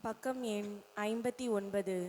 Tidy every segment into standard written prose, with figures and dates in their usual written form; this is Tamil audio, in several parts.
பக்கம் எண் 59.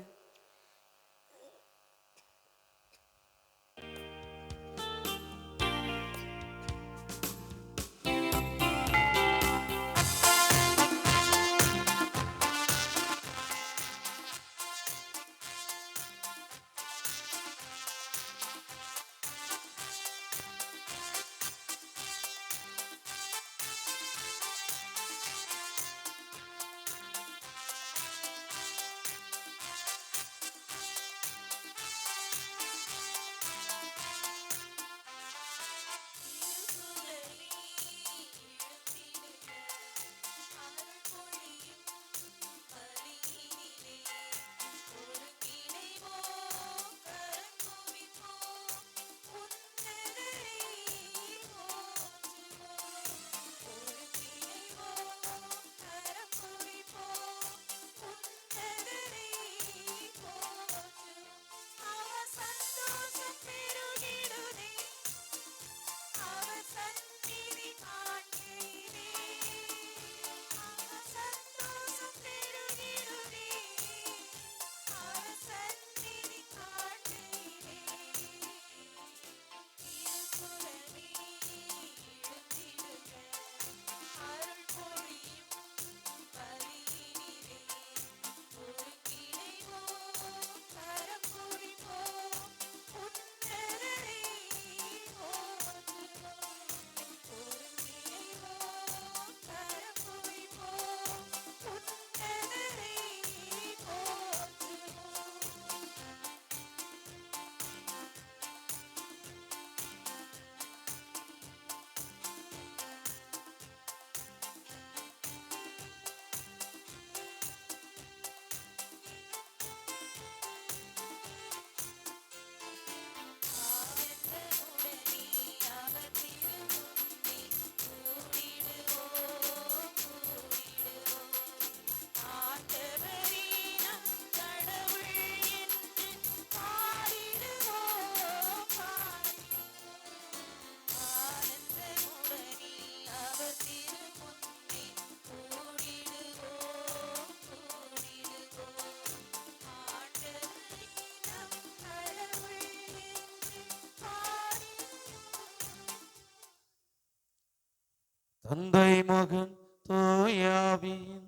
தந்தை மகன் தூயாவியின்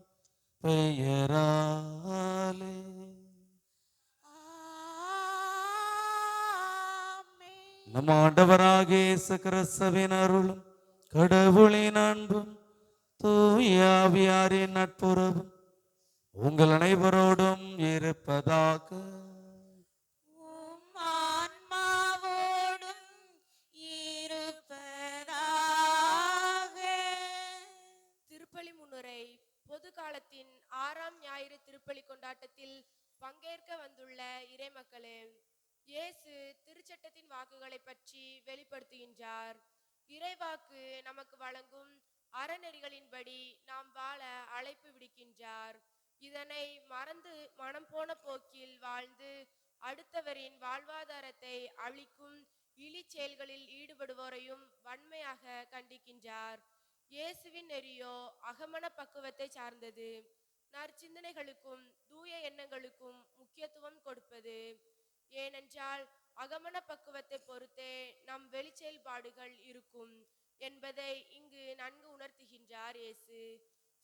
பெயராலே நம் ஆண்டவராகிய இயேசு கிறிஸ்துவின் அருளும் கடவுளின் அன்பும் தூயாவியாரின் நட்புறவும் உங்கள் அனைவரோடும் இருப்பதாக. பொது காலத்தின் 6ஆம் ஞாயிறு திருப்பலி கொண்டாட்டத்தில் பங்கேற்க வந்துள்ள இறைமக்களே, இயேசு திருச்சட்டத்தின் வாக்குகளை பற்றி வெளிப்படுத்துகின்றார். இறைவாக்கு நமக்கு வழங்கும் அறநெறிகளின்படி நாம் வாழ அழைப்பு விடுக்கின்றார். இதனை மறந்து மனம் போன போக்கில் வாழ்ந்து அடுத்தவரின் வாழ்வாதாரத்தை அழிக்கும் இழி செயல்களில் ஈடுபடுவோரையும் வன்மையாக கண்டிக்கின்றார். இயேசுவின் நெறியோ அகமன பக்குவத்தை சார்ந்தது. நற்சிந்தனைகளுக்கும் தூய எண்ணங்களுக்கும் முக்கியத்துவம் கொடுப்பது. ஏனென்றால் அகமன பக்குவத்தை பொறுத்தே நம் வெளிச்செயல்பாடுகள் இருக்கும் என்பதை இங்கு நன்கு உணர்த்துகின்றார் இயேசு.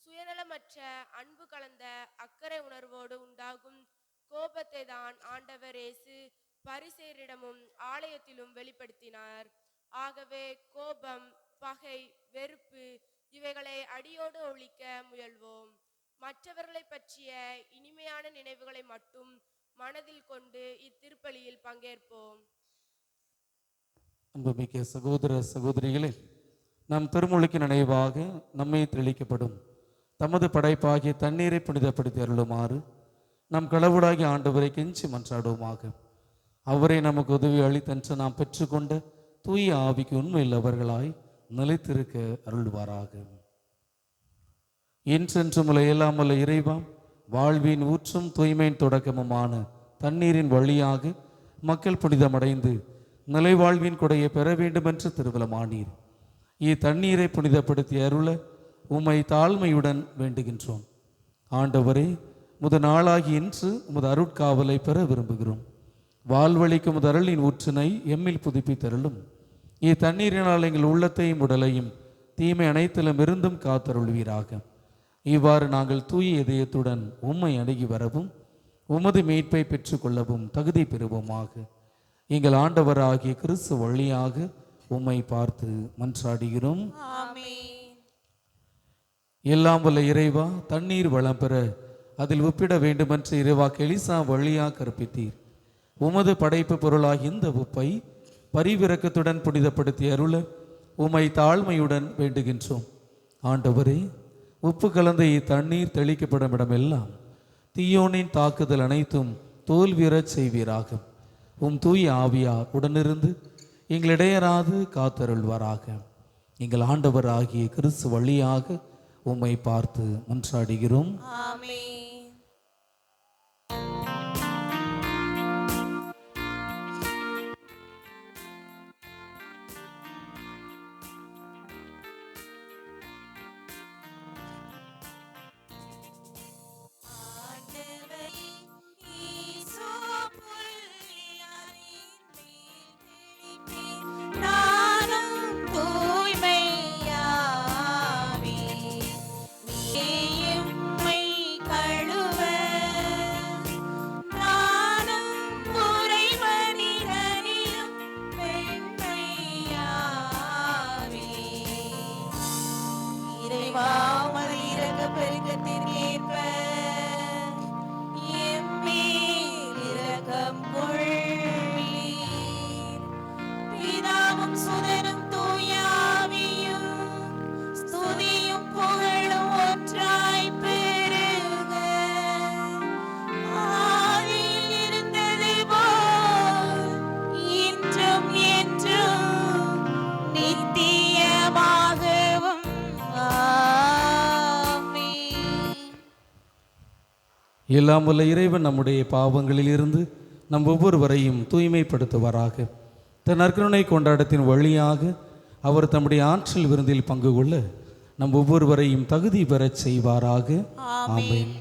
சுயநலமற்ற அன்பு கலந்த அக்கறை உணர்வோடு உண்டாகும் கோபத்தை தான் ஆண்டவர் இயேசு பரிசேயரிடமும் ஆலயத்திலும் வெளிப்படுத்தினார். ஆகவே கோபம், பகை, வெறுப்பு இவைகளை அடியோடு ஒழிக்க முயல்வோம். மற்றவர்களை பற்றிய இனிமையான நினைவுகளை மட்டும் மனதில் கொண்டு இத்திருப்பலியில் பங்கேற்போம். அன்புமிக்க சகோதர சகோதரிகளே, நம் திருமொழிக்கு நினைவாக நம்மை தெளிக்கப்படும் தமது படைப்பாகிய தண்ணீரை புனிதப்படுத்தி அருளுமாறு நம் கடவுளாகிய ஆண்டவரை கெஞ்சி மன்றாடுவோமாக. அவரை நமக்கு உதவி அளித்தன்று நாம் பெற்றுக்கொண்ட தூய ஆவிக்கு உண்மையுள்ளவர்களாய் நிலைத்திருக்க அருள்வாராக. என்றென்றும் இல்லாமல் இறைவா, வாழ்வின் ஊற்றும் தூய்மையின் தொடக்கமுமான தண்ணீரின் வழியாக மக்கள் புனிதமடைந்து நிலை வாழ்வின் கொடையை பெற வேண்டும் என்று திருவிழமானீர். இத்தண்ணீரை புனிதப்படுத்தி அருள உம்மை தாழ்மையுடன் வேண்டுகின்றோம். ஆண்டவரே, உமது நாளாகி இன்று உமது அருட்காவலை பெற விரும்புகிறோம். வாழ்வழிக்கும் உமது அருளின் ஊற்றினை எம்மில் புதுப்பித்தருளும். இத்தண்ணீரினால் எங்கள் உள்ளத்தையும் உடலையும் தீமை அனைத்திலும் இருந்தும் காத்தருள்வீராக. இவ்வாறு நாங்கள் தூய இதயத்துடன் உம்மை அணுகி வரவும் உமது மீட்பை பெற்றுக்கொள்ளவும் தகுதி பெறுவோமாக. எங்கள் ஆண்டவராகிய கிறிஸ்து வழியாக உம்மை பார்த்து மன்றாடுகிறோம். எல்லாம் வல்ல இறைவா, தண்ணீர் வளம் பெற அதில் உப்பிட வேண்டுமென்று இறைவாக்கு எலிசா வழியாக கற்பித்தீர். உமது படைப்பு பொருளாகிய இந்த உப்பை பரிவிரக்கத்துடன் புனிதப்படுத்தி அருள உம்மை தாழ்மையுடன் வேண்டுகின்றோம். ஆண்டவரே, உப்பு கலந்த இத்தண்ணீர் தெளிக்கப்படும் இடமெல்லாம் தீயோனின் தாக்குதல் அனைத்தும் தோல்வியறச் செய்வீராக. தூய ஆவியார் உடனிருந்து எங்களிடையராது காத்தருள்வாராக. எங்கள் ஆண்டவராகிய கிறிஸ்து வழியாக உம்மை பார்த்து மன்றாடுகிறோம். எல்லாம் வல்ல இறைவன் நம்முடைய பாவங்களில் இருந்து நம் ஒவ்வொருவரையும் தூய்மைப்படுத்துவாராக. தன் நற்கருணை கொண்டாட்டத்தின் வழியாக அவர் தம்முடைய ஆற்றல் விருந்தில் பங்கு கொள்ள நம் ஒவ்வொருவரையும் தகுதி பெறச் செய்வாராக. ஆமென்.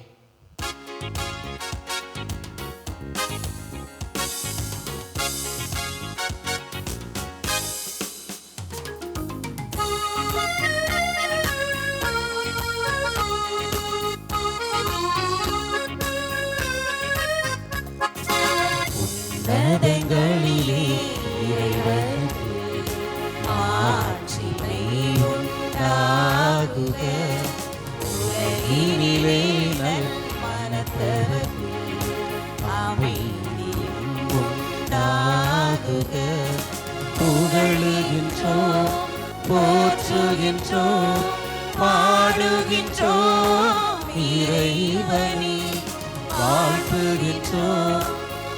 உன்னதங்களிலே இறைவனுக்கு மாட்சிமை உண்டாகுக. உலகினிலே நல்மனத்தவர்க்கு அமைதியும் உண்டாகுக. புகழுகின்றோம், போற்றுகின்றோம், பாடுகின்றோம் இறைவனே. வாழ்த்துகின்றோம்,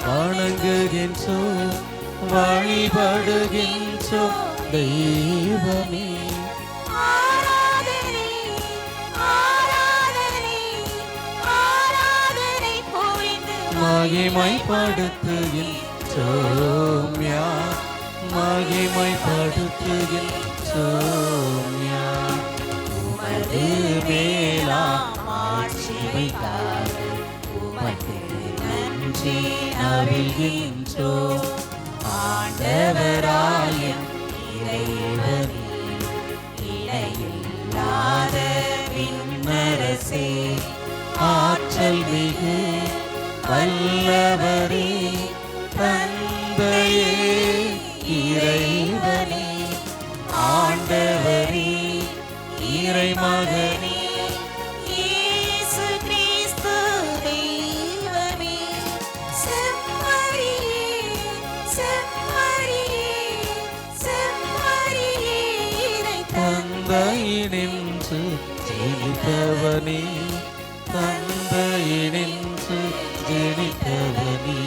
வணங்குகின்றோம், வழிபடுகின்றோம் தெய்வமே. ஆராதனை ஆராதனை ஆராதனை புரிந்து மகிமைப்படுத்துகின்றோம் யார், மகிமைப்படுத்துகின்றோம் யார். உமது மேலாம் மாட்சிமைக்காக உமக்கு நன்றி நல்கின்றோம். ஆண்டவராயும் இறைவனே, இணையில்லாத விண்ணரசே, ஆற்றல் மிகு வல்லவரே, தந்தையே இறைவனே, ஆண்டவரே இறைமகனே, இயேசு கிறிஸ்து தெய்வமே. செம்மறியே செம்மறியே செம்மறியே தந்தையினின்று ஜெனித்தவனே, தந்தையினின்று ஜெனித்தவனே,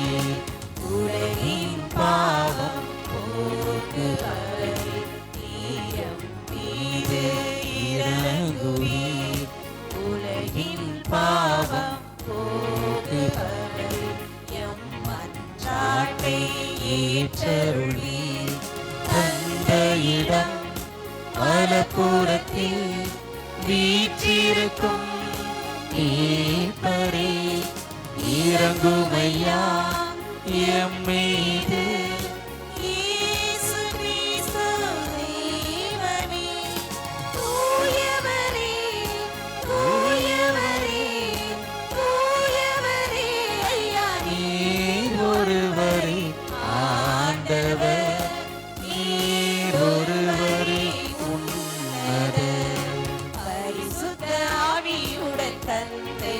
உலகின் பாவம் போக்குபவரே, நீரம் மீது இறங்குவீர். உலகின் பாவம் போக்குபவரே, எம் மன்றாட்டை ஏற்றருளீர். தந்தையிடம் வலப்புறத்தில் வீற்றிருக்கும் மீட்பரே, இறங்குமையா எம் மீது. இயேசு கிறிஸ்து தேவனே, தூயவரே, தூயவரே, தூயவரே, ஐயா நீர் ஒருவரே ஆண்டவர், நீர் ஒருவரே உன்னதர். பரிசுத்த ஆவியுடன் தந்தை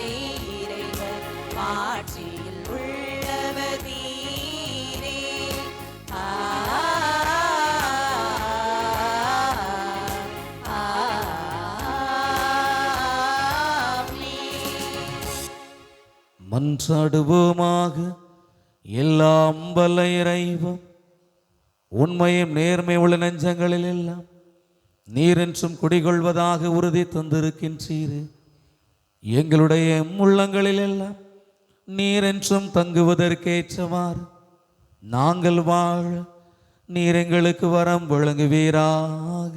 இறைவன் ஆட்சியில் உள்ளவர் நீரே. மன்றாடுவோமாக. எல்லாம் வல்ல இறைவன், உண்மையும் நேர்மை உள்ள நெஞ்சங்களில் எல்லாம் நீரென்றும் குடிகொள்வதாக உறுதி தந்திருக்கின்றீர். எங்களுடைய உள்ளங்களில் எல்லாம் நீரென்றும் தங்குவதற்கேற்றவாறு நாங்கள் வாழ நீர் எங்களுக்கு வரம் வழங்குவீராக.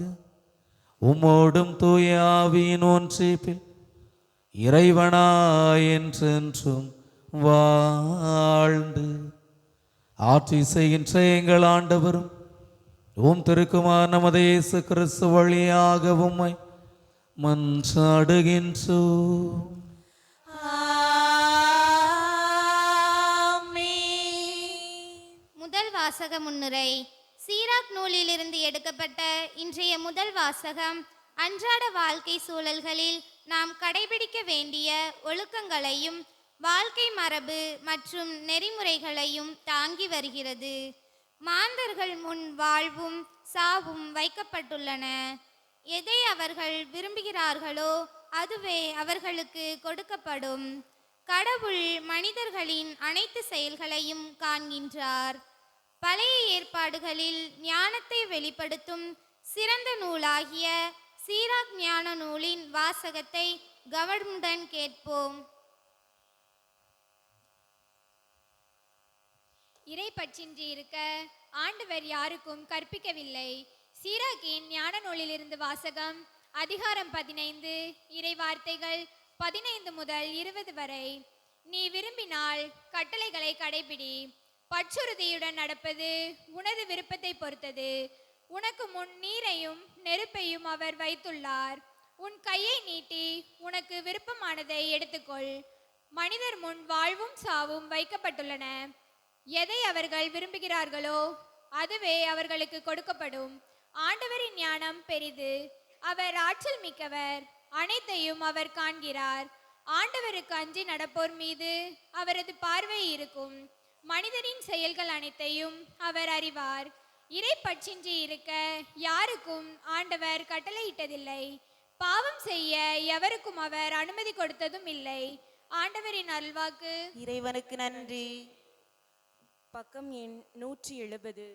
உம்மோடும் தூய ஆவியின் ஒன்றிப்பில் இறைவனாய் என்றென்றும் வாழ்ந்து ஆட்சி செய்கின்ற எங்கள் ஆண்டவரும் உம் திருக்குமார் நமது இயேசு கிறிஸ்து வழியாக உம்மை மன்றாடுகின்றோம். முதல் வாசக முன்னுரை. சீராக் நூலிலிருந்து எடுக்கப்பட்ட இன்றைய முதல் வாசகம் அன்றாட வாழ்க்கை சூழல்களில் நாம் கடைபிடிக்க வேண்டிய ஒழுக்கங்களையும் வாழ்க்கை மரபு மற்றும் நெறிமுறைகளையும் தாங்கி வருகிறது. மாந்தர்கள் முன் வாழ்வும் சாவும் வைக்கப்பட்டுள்ளன. எதை அவர்கள் விரும்புகிறார்களோ அதுவே அவர்களுக்கு கொடுக்கப்படும். கடவுள் மனிதர்களின் அனைத்து செயல்களையும் காண்கின்றார். பழைய ஏற்பாடுகளில் ஞானத்தை வெளிப்படுத்தும் சிறந்த நூலாகிய சீராக் ஞான நூலின் வாசகத்தை கவனமுடன் கேட்போம். இறை பற்றின்றி இருக்க ஆண்டவர் யாருக்கும் கற்பிக்கவில்லை. சீராக்கின் ஞான நூலிலிருந்து வாசகம். அதிகாரம் 15, இறை வார்த்தைகள் 15 முதல் 20 வரை. நீ விரும்பினால் கட்டளைகளை கடைபிடி. பற்றுறுதியுடன் நடப்பது உனது விருப்பத்தை பொறுத்தது. உனக்கு முன் நீரையும் நெருப்பையும் அவர் வைத்துள்ளார். உன் கையை நீட்டி உனக்கு விருப்பமானதை எடுத்துக்கொள். மனிதர் முன் வாழ்வும் சாவும் வைக்கப்பட்டுள்ளன. எதை அவர்கள் விரும்புகிறார்களோ அதுவே அவர்களுக்கு கொடுக்கப்படும். ஆண்டவரின் ஞானம் பெரிது, அவர் ஆற்றல் மிக்கவர், அனைத்தையும் அவர் காண்கிறார். ஆண்டவருக்கு அஞ்சி நடப்போர் மீது அவரது பார்வை இருக்கும். மனிதரின் செயல்கள் அனைத்தையும் அவர் அறிவார். இறை பற்றின்றி இருக்க யாருக்கும் ஆண்டவர் கட்டளையிட்டதில்லை. பாவம் செய்ய எவருக்கும் அவர் அனுமதி கொடுத்ததும் இல்லை. ஆண்டவரின் அருள்வாக்கு. இறைவனுக்கு நன்றி. பக்கம் எண் 170.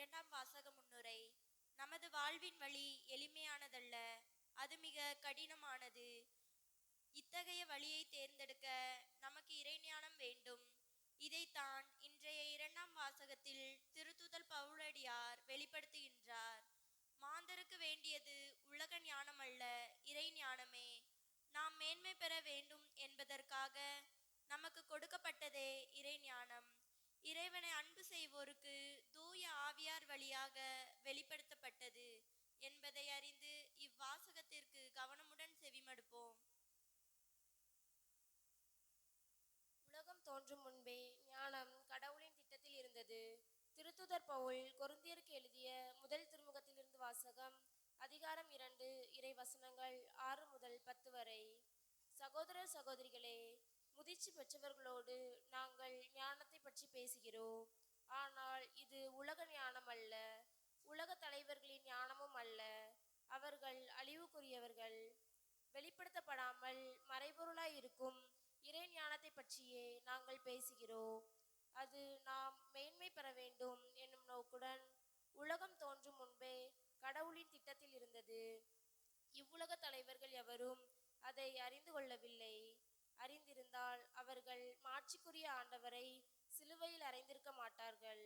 இரண்டாம் வாசக முன்னுரை. நமது வாழ்வின் வழி எளிமையானதல்ல, அது மிக கடினமானது. இத்தகைய வழியை தேர்ந்தெடுக்க நமக்கு இறைஞானம் வேண்டும். இதைத்தான் இன்றைய இரண்டாம் வாசகத்தில் திருத்துதல் பவுலடியார் வெளிப்படுத்துகின்றார். மாந்தருக்கு வேண்டியது உலக ஞானம் அல்ல, இறை ஞானமே. நாம் மேன்மை பெற வேண்டும் என்பதற்காக நமக்கு கொடுக்கப்பட்டதே இறை ஞானம். இறைவனை அன்பு செய்வோருக்கு தூய ஆவியார் வழியாக வெளிப்படுத்தப்பட்டது என்பதை அறிந்து இவ்வாசகத்திற்கு கவனமுடன் செவிமடுப்போம். உலகம் தோன்றும் முன்பே ஞானம் கடவுளின் திட்டத்தில் இருந்தது. திருத்துதர் பவுல் கொரிந்தியருக்கு எழுதிய முதல் திருமுகத்திலிருந்து வாசகம். அதிகாரம் 2, இறை வசனங்கள் 6 முதல் 10 வரை. சகோதர சகோதரிகளே, முதிர்ச்சி பெற்றவர்களோடு நாங்கள் ஞானத்தை பற்றி பேசுகிறோம். ஆனால் இது உலக ஞானம் அல்ல, உலக தலைவர்களின் ஞானமும் அல்ல. அவர்கள் அழிவுக்குரியவர்கள். வெளிப்படுத்தப்படாமல் மறைபொருளாய் இருக்கும் இறை ஞானத்தை பற்றியே நாங்கள் பேசுகிறோம். அது நாம் மேன்மை பெற வேண்டும் என்னும் நோக்குடன் உலகம் தோன்றும் முன்பே கடவுளின் திட்டத்தில் இருந்தது. இவ்வுலக தலைவர்கள் எவரும் அதை அறிந்து கொள்ளவில்லை. அறிந்திருந்தால் அவர்கள் மாட்சிக்குரிய ஆண்டவரை சிலுவையில் அறைந்திருக்க மாட்டார்கள்.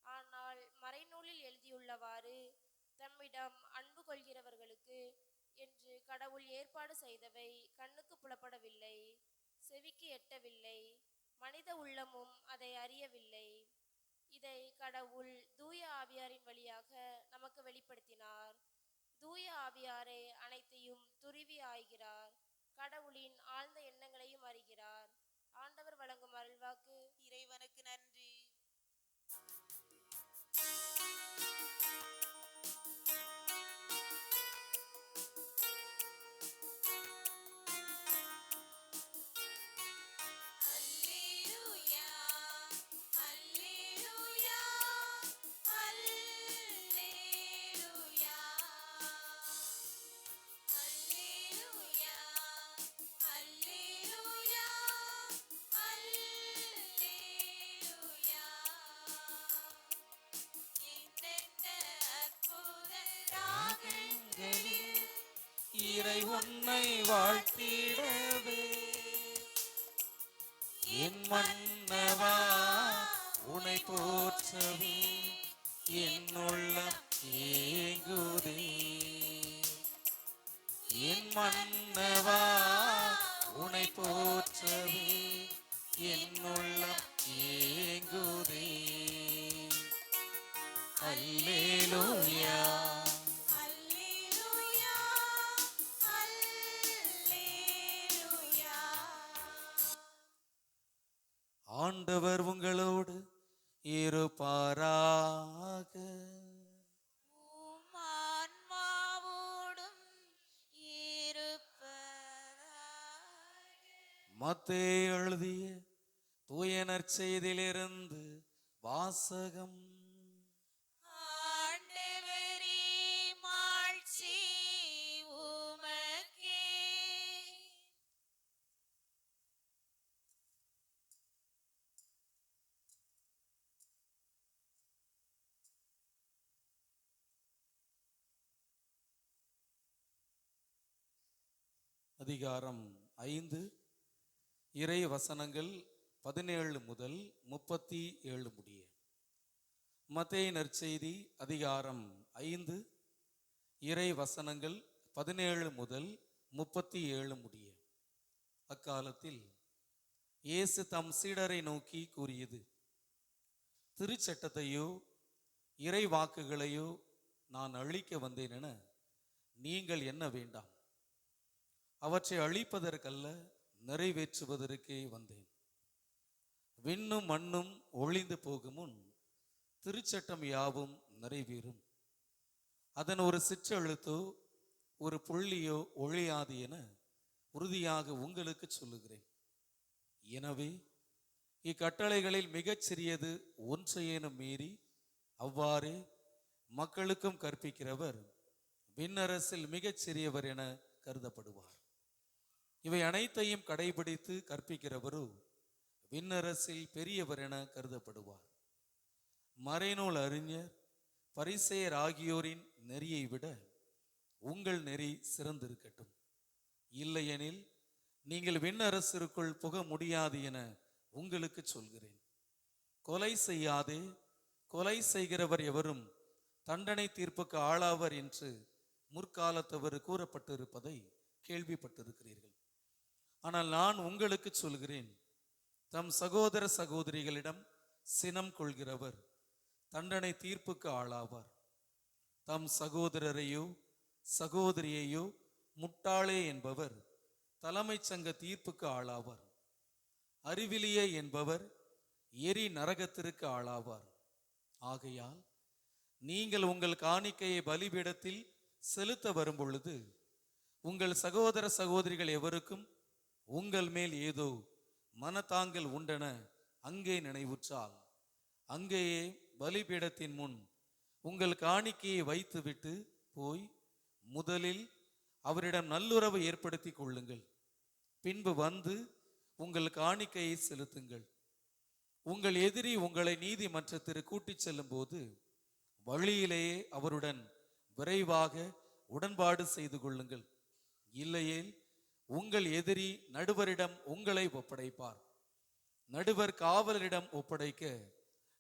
ஆனால் மறைநூலில் எழுதியுள்ளவாறு, தம்மிடம் அன்பு கொள்கிறவர்களுக்கு என்று கடவுள் ஏற்பாடு செய்தவை கண்ணுக்கு புலப்படவில்லை, செவிக்கு எட்டவில்லை, மனித உள்ளமும் அதை அறியவில்லை. இதை கடவுள் தூய ஆவியாரின் வழியாக நமக்கு வெளிப்படுத்தினார். தூய ஆவியாரே அனைத்தையும் துருவி ஆய்கிறார், கடவுளின் ஆழ்ந்த எண்ணங்களையும் அறிகிறார். ஆண்டவர் வழங்கும் அருள்வாக்கு. இறைவனுக்கு நன்றி. இறை உன்னை வாழ்த்திடவே என் மன்னவா உன்னை போற்றவே என் உள்ளம் ஏங்குதே. என் மன்னவா உன்னை போற்றவே என் உள்ளம் ஏங்குதே. அல்லேலூயா. ஆண்டவர் உங்களோடு இருப்பாராக. ஆன்மாவோடும் இருப்பதாக. மத்தேயு எழுதிய தூய நற்செய்தியிலிருந்து வாசகம். ஆண்டவரே, மாட்சி உமக்கே. அதிகாரம் 5, இறை வசனங்கள் 17 முதல் 37 முடிய. மத்தேயு நற்செய்தி அதிகாரம் 5, இறை வசனங்கள் 17 முதல் 37 முடிய. அக்காலத்தில் இயேசு தம் சீடரை நோக்கி கூறியது, திருச்சட்டத்தையோ இறை வாக்குகளையோ நான் அழிக்க வந்தேன் என நீங்கள் எண்ண வேண்டாம். அவற்றை அழிப்பதற்கல்ல, நிறைவேற்றுவதற்கே வந்தேன். விண்ணும் மண்ணும் ஒழிந்து போகும் முன் திருச்சட்டம் யாவும் நிறைவேறும். அதன் ஒரு சிற்றெழுத்தோ ஒரு புள்ளியோ ஒழியாது என உறுதியாக உங்களுக்கு சொல்லுகிறேன். எனவே இக்கட்டளைகளில் மிகச் சிறியது ஒன்றையேனும் மீறி அவ்வாறே மக்களுக்கும் கற்பிக்கிறவர் விண்ணரசில் மிகச் சிறியவர் என கருதப்படுவார். இவை அனைத்தையும் கடைபிடித்து கற்பிக்கிறவரோ விண்ணரசில் பெரியவர் என கருதப்படுவார். மறைநூல் அறிஞர் பரிசேயர் ஆகியோரின் நெறியை விட உங்கள் நெறி சிறந்திருக்கட்டும். இல்லையெனில் நீங்கள் விண்ணரசிற்குள் புக முடியாது என உங்களுக்கு சொல்கிறேன். கொலை செய்யாதே, கொலை செய்கிறவர் எவரும் தண்டனை தீர்ப்புக்கு ஆளாவர் என்று முற்காலத்தவர் கூறப்பட்டிருப்பதை கேள்விப்பட்டிருக்கிறீர்கள். ஆனால் நான் உங்களுக்கு சொல்கிறேன், தம் சகோதர சகோதரிகளிடம் சினம் கொள்கிறவர் தண்டனை தீர்ப்புக்கு ஆளாவார். தம் சகோதரரையோ சகோதரியையோ முட்டாளே என்பவர் தலைமைச் சங்க தீர்ப்புக்கு ஆளாவார். அறிவிலியே என்பவர் எரி நரகத்திற்கு ஆளாவார். ஆகையால் நீங்கள் உங்கள் காணிக்கையை பலிபீடத்தில் செலுத்த வரும் பொழுது உங்கள் சகோதர சகோதரிகள் எவருக்கும் உங்கள் மேல் ஏதோ மனத்தாங்கல் உண்டென அங்கே நினைவுற்றால் அங்கேயே பலிபீடத்தின் முன் உங்கள் காணிக்கையை வைத்துவிட்டு போய் முதலில் அவரிடம் நல்லுறவு ஏற்படுத்தி கொள்ளுங்கள். பின்பு வந்து உங்கள் காணிக்கையை செலுத்துங்கள். உங்கள் எதிரி உங்களை நீதிமன்றத்திற்கு கூட்டிச் செல்லும் போது வழியிலேயே அவருடன் விரைவாக உடன்பாடு செய்து கொள்ளுங்கள். இல்லையேல் உங்கள் எதிரி நடுவரிடம் உங்களை ஒப்படைப்பார். நடுவர் காவலரிடம் ஒப்படைக்க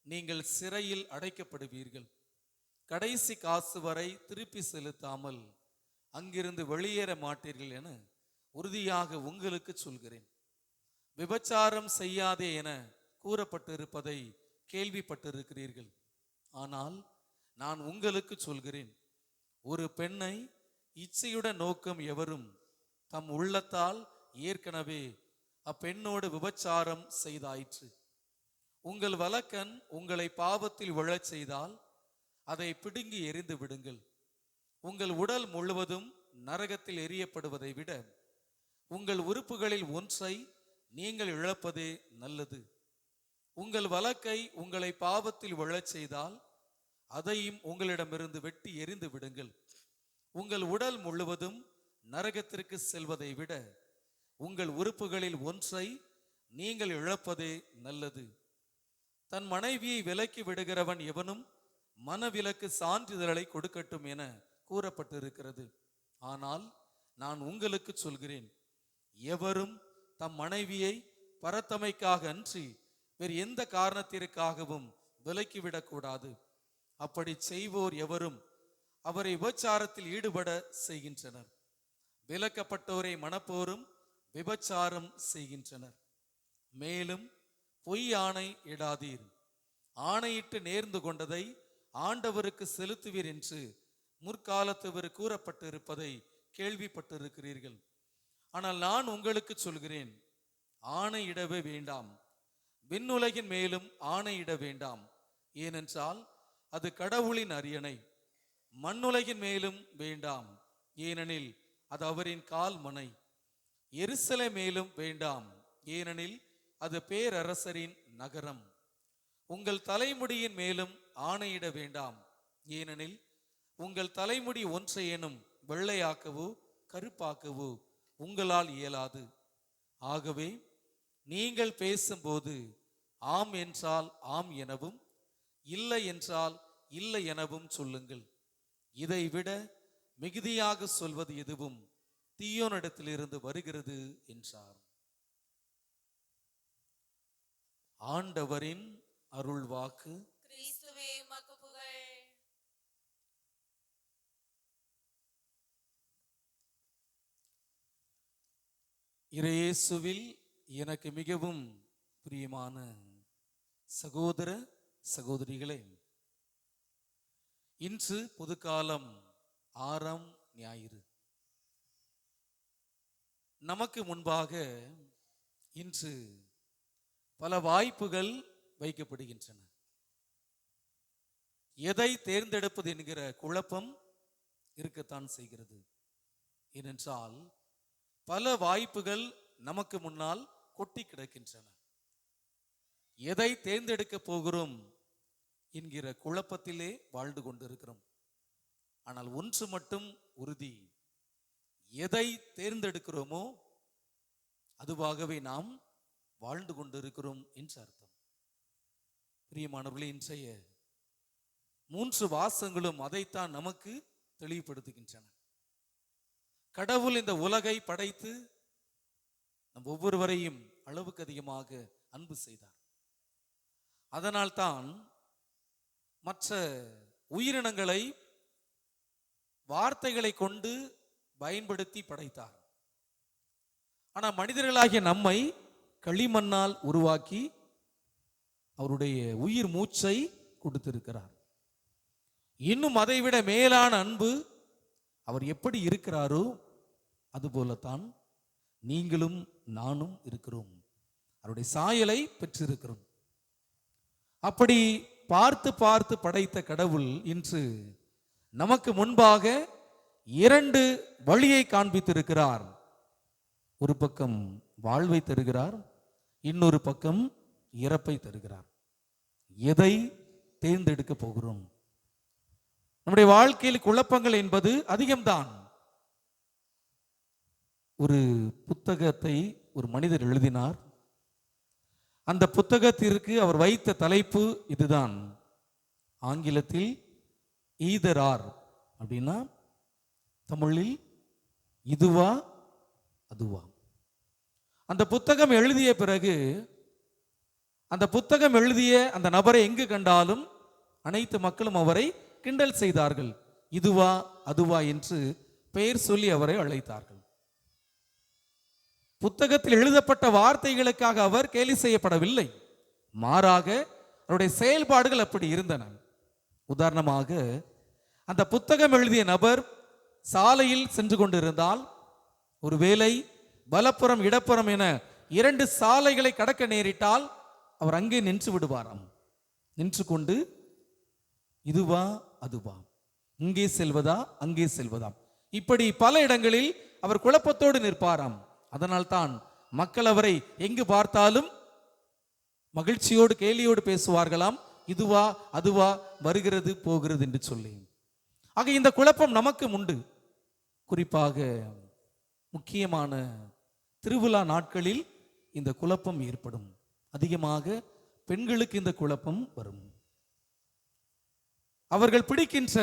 நீங்கள் சிறையில் அடைக்கப்படுவீர்கள். கடைசி காசு வரை திருப்பி செலுத்தாமல் அங்கிருந்து வெளியேற மாட்டீர்கள் என உறுதியாக உங்களுக்கு சொல்கிறேன். விபச்சாரம் செய்யாதே என கூறப்பட்டிருப்பதை கேள்விப்பட்டிருக்கிறீர்கள். ஆனால் நான் உங்களுக்கு சொல்கிறேன், ஒரு பெண்ணை இச்சையுடன் நோக்கம் எவரும் தம் உள்ளத்தால் ஏற்கனவே அப்பெண்ணோடு விபச்சாரம் செய்தாயிற்று. உங்கள் வலக்கண் உங்களை பாவத்தில் விழச் செய்தால் அதை பிடுங்கி எறிந்து விடுங்கள். உங்கள் உடல் முழுவதும் நரகத்தில் எரியப்படுவதை விட உங்கள் உறுப்புகளில் ஒன்றை நீங்கள் இழப்பதே நல்லது. உங்கள் வலக்கை உங்களை பாவத்தில் விழச் செய்தால் அதையும் உங்களிடமிருந்து வெட்டி எறிந்து விடுங்கள். உங்கள் உடல் முழுவதும் நரகத்திற்கு செல்வதை விட உங்கள் உறுப்புகளில் ஒன்றை நீங்கள் இழப்பதே நல்லது. தன் மனைவியை விலக்கி விடுகிறவன் எவனும் மனவிலக்கு சான்றிதழை கொடுக்கட்டும் என கூறப்பட்டிருக்கிறது. ஆனால் நான் உங்களுக்கு சொல்கிறேன், எவரும் தம் மனைவியை பரத்தமைக்காக அன்றி வேறு எந்த காரணத்திற்காகவும் விலக்கிவிடக்கூடாது. அப்படி செய்வோர் எவரும் அவரை விபச்சாரத்தில் ஈடுபட செய்கின்றனர். விலக்கப்பட்டோரை மணப்போரும் விபச்சாரம் செய்கின்றனர். மேலும் பொய் ஆணை இடாதீர். ஆணையிட்டு நேர்ந்து கொண்டதை ஆண்டவருக்கு செலுத்துவீர் என்று முற்காலத்தவர் கூறப்பட்டிருப்பதை கேள்விப்பட்டிருக்கிறீர்கள். ஆனால் நான் உங்களுக்கு சொல்கிறேன், ஆணையிடவே வேண்டாம். விண்ணுலகின் மேலும் ஆணையிட வேண்டாம். ஏனென்றால் அது கடவுளின் அரியணை. மண்ணுலகின் மேலும் வேண்டாம், ஏனெனில் அது அவரின் கால் மனை. எருசலேம் மேலும் வேண்டாம், ஏனெனில் அது பேரரசரின் நகரம். உங்கள் தலைமுடியின் மேலும் ஆணையிட வேண்டாம், ஏனெனில் உங்கள் தலைமுடி ஒன்றையேனும் வெள்ளையாக்கவோ கருப்பாக்கவோ உங்களால் இயலாது. ஆகவே நீங்கள் பேசும்போது ஆம் என்றால் ஆம் எனவும் இல்லை என்றால் இல்லை எனவும் சொல்லுங்கள். இதைவிட மிகுதியாக சொல்வது எதுவும் தீயோனிடத்திலிருந்து வருகிறது என்றார். ஆண்டவரின் அருள்வாக்கு. கிறிஸ்துவே உமக்கு புகழ். இயேசுவில் எனக்கு மிகவும் பிரியமான சகோதர சகோதரிகளே, இன்று பொதுக்காலம் 6ஆம் ஞாயிறு. நமக்கு முன்பாக இன்று பல வாய்ப்புகள் வைக்கப்படுகின்றன. எதை தேர்ந்தெடுப்பது என்கிற குழப்பம் இருக்கத்தான் செய்கிறது. ஏனென்றால் பல வாய்ப்புகள் நமக்கு முன்னால் கொட்டி கிடக்கின்றன. எதை தேர்ந்தெடுக்க போகிறோம் என்கிற குழப்பத்திலே வாழ்ந்து கொண்டிருக்கிறோம். ஆனால் ஒன்று மட்டும் உறுதி, எதை தேர்ந்தெடுக்கிறோமோ அதுவாகவே நாம் வாழ்ந்து கொண்டிருக்கிறோம் என்று அர்த்தம். பிரியமானவர்களே, இன்றைய 3 வாசகங்களும் அதைத்தான் நமக்கு தெளிவுபடுத்துகின்றன. கடவுள் இந்த உலகை படைத்து நம் ஒவ்வொருவரையும் அளவுக்கு அதிகமாக அன்பு செய்தார். அதனால்தான் மற்ற உயிரினங்களை வார்த்தைகளை கொண்டு பயன்படுத்தி படைத்தார். ஆனால் மனிதர்களாகிய நம்மை களிமண்ணால் உருவாக்கி அவருடைய உயிர் மூச்சை கொடுத்திருக்கிறார். இன்னும் அதைவிட மேலான அன்பு, அவர் எப்படி இருக்கிறாரோ அதுபோலத்தான் நீங்களும் நானும் இருக்கிறோம். அவருடைய சாயலை பெற்றிருக்கிறோம். அப்படி பார்த்து பார்த்து படைத்த கடவுள் இன்று நமக்கு முன்பாக 2 வழியை காண்பித்திருக்கிறார். ஒரு பக்கம் வாழ்வை தருகிறார், இன்னொரு பக்கம் இறப்பை தருகிறார். எதை தேர்ந்தெடுக்க போகிறோம்? நம்முடைய வாழ்க்கையில் குழப்பங்கள் என்பது அதிகம்தான். ஒரு புத்தகத்தை ஒரு மனிதர் எழுதினார். அந்த புத்தகத்திற்கு அவர் வைத்த தலைப்பு இதுதான். ஆங்கிலத்தில் ஈதர் ஆர் அப்படின்னா, தமிழில் இதுவா அதுவா. அந்த புத்தகம் எழுதிய பிறகு அந்த புத்தகம் எழுதிய அந்த நபரை எங்கு கண்டாலும் அனைத்து மக்களும் அவரை கிண்டல் செய்தார்கள். இதுவா அதுவா என்று பெயர் சொல்லி அவரை அழைத்தார்கள். புத்தகத்தில் எழுதப்பட்ட வார்த்தைகளுக்காக அவர் கேலி செய்யப்படவில்லை. மாறாக அவருடைய செயல்பாடுகள் அப்படி இருந்தன. உதாரணமாக, அந்த புத்தகம் எழுதிய நபர் சாலையில் சென்று கொண்டிருந்தால், ஒருவேளை வலப்புறம் இடப்புறம் என 2 சாலைகளை கடக்க நேரிட்டால் அவர் அங்கே நின்று விடுவாராம். நின்று கொண்டு இதுவா அதுவா, இங்கே செல்வதா அங்கே செல்வதா, இப்படி பல இடங்களில் அவர் குழப்பத்தோடு நிற்பாராம். அதனால் தான் மக்கள் அவரை எங்கு பார்த்தாலும் மகிழ்ச்சியோடு கேலியோடு பேசுவார்களாம். இதுவா அதுவா, வருகிறது போகிறது என்று சொல்லி. ஆக இந்த குழப்பம் நமக்கு உண்டு. குறிப்பாக முக்கியமான திருவிழா நாட்களில் இந்த குழப்பம் ஏற்படும். அதிகமாக பெண்களுக்கு இந்த குழப்பம் வரும். அவர்கள் பிடிக்கின்ற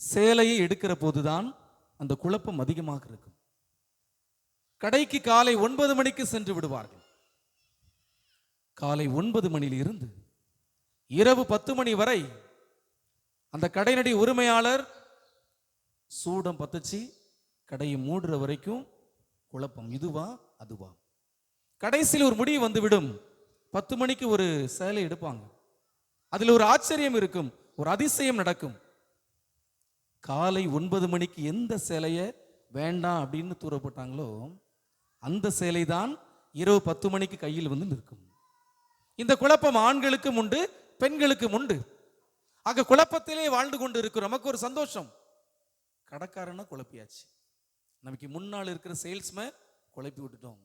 சேலையை எடுக்கிற போதுதான் அந்த குழப்பம் அதிகமாக இருக்கும். கடைக்கு காலை 9 மணிக்கு சென்று விடுவார்கள். காலை 9 மணியில் இருந்து இரவு 10 மணி வரை அந்த கடைநடை உரிமையாளர் சூடம் பத்துச்சு கடையை மூடுற வரைக்கும் குழப்பம். இதுவா அதுவா. கடைசியில் ஒரு முடிவு வந்துவிடும். 10 மணிக்கு ஒரு சேலை எடுப்பாங்க. அதில் ஒரு ஆச்சரியம் இருக்கும், ஒரு அதிசயம் நடக்கும். காலை 9 மணிக்கு எந்த சேலையை வேண்டாம் அப்படின்னு தூரப்பட்டாங்களோ அந்த சேலை தான் இரவு 10 மணிக்கு கையில் வந்து நிற்கும். இந்த குழப்பம் ஆண்களுக்கும் உண்டு, பெண்களுக்கும் உண்டு. ஆக குழப்பத்திலே வாழ்ந்து கொண்டு இருக்கிறோம். நமக்கு ஒரு சந்தோஷம், கடைக்காரனை குழப்பியாச்சு, நமக்கு முன்னால் இருக்கிற சேல்ஸ்மேன் குழப்பி விட்டுட்டோம்.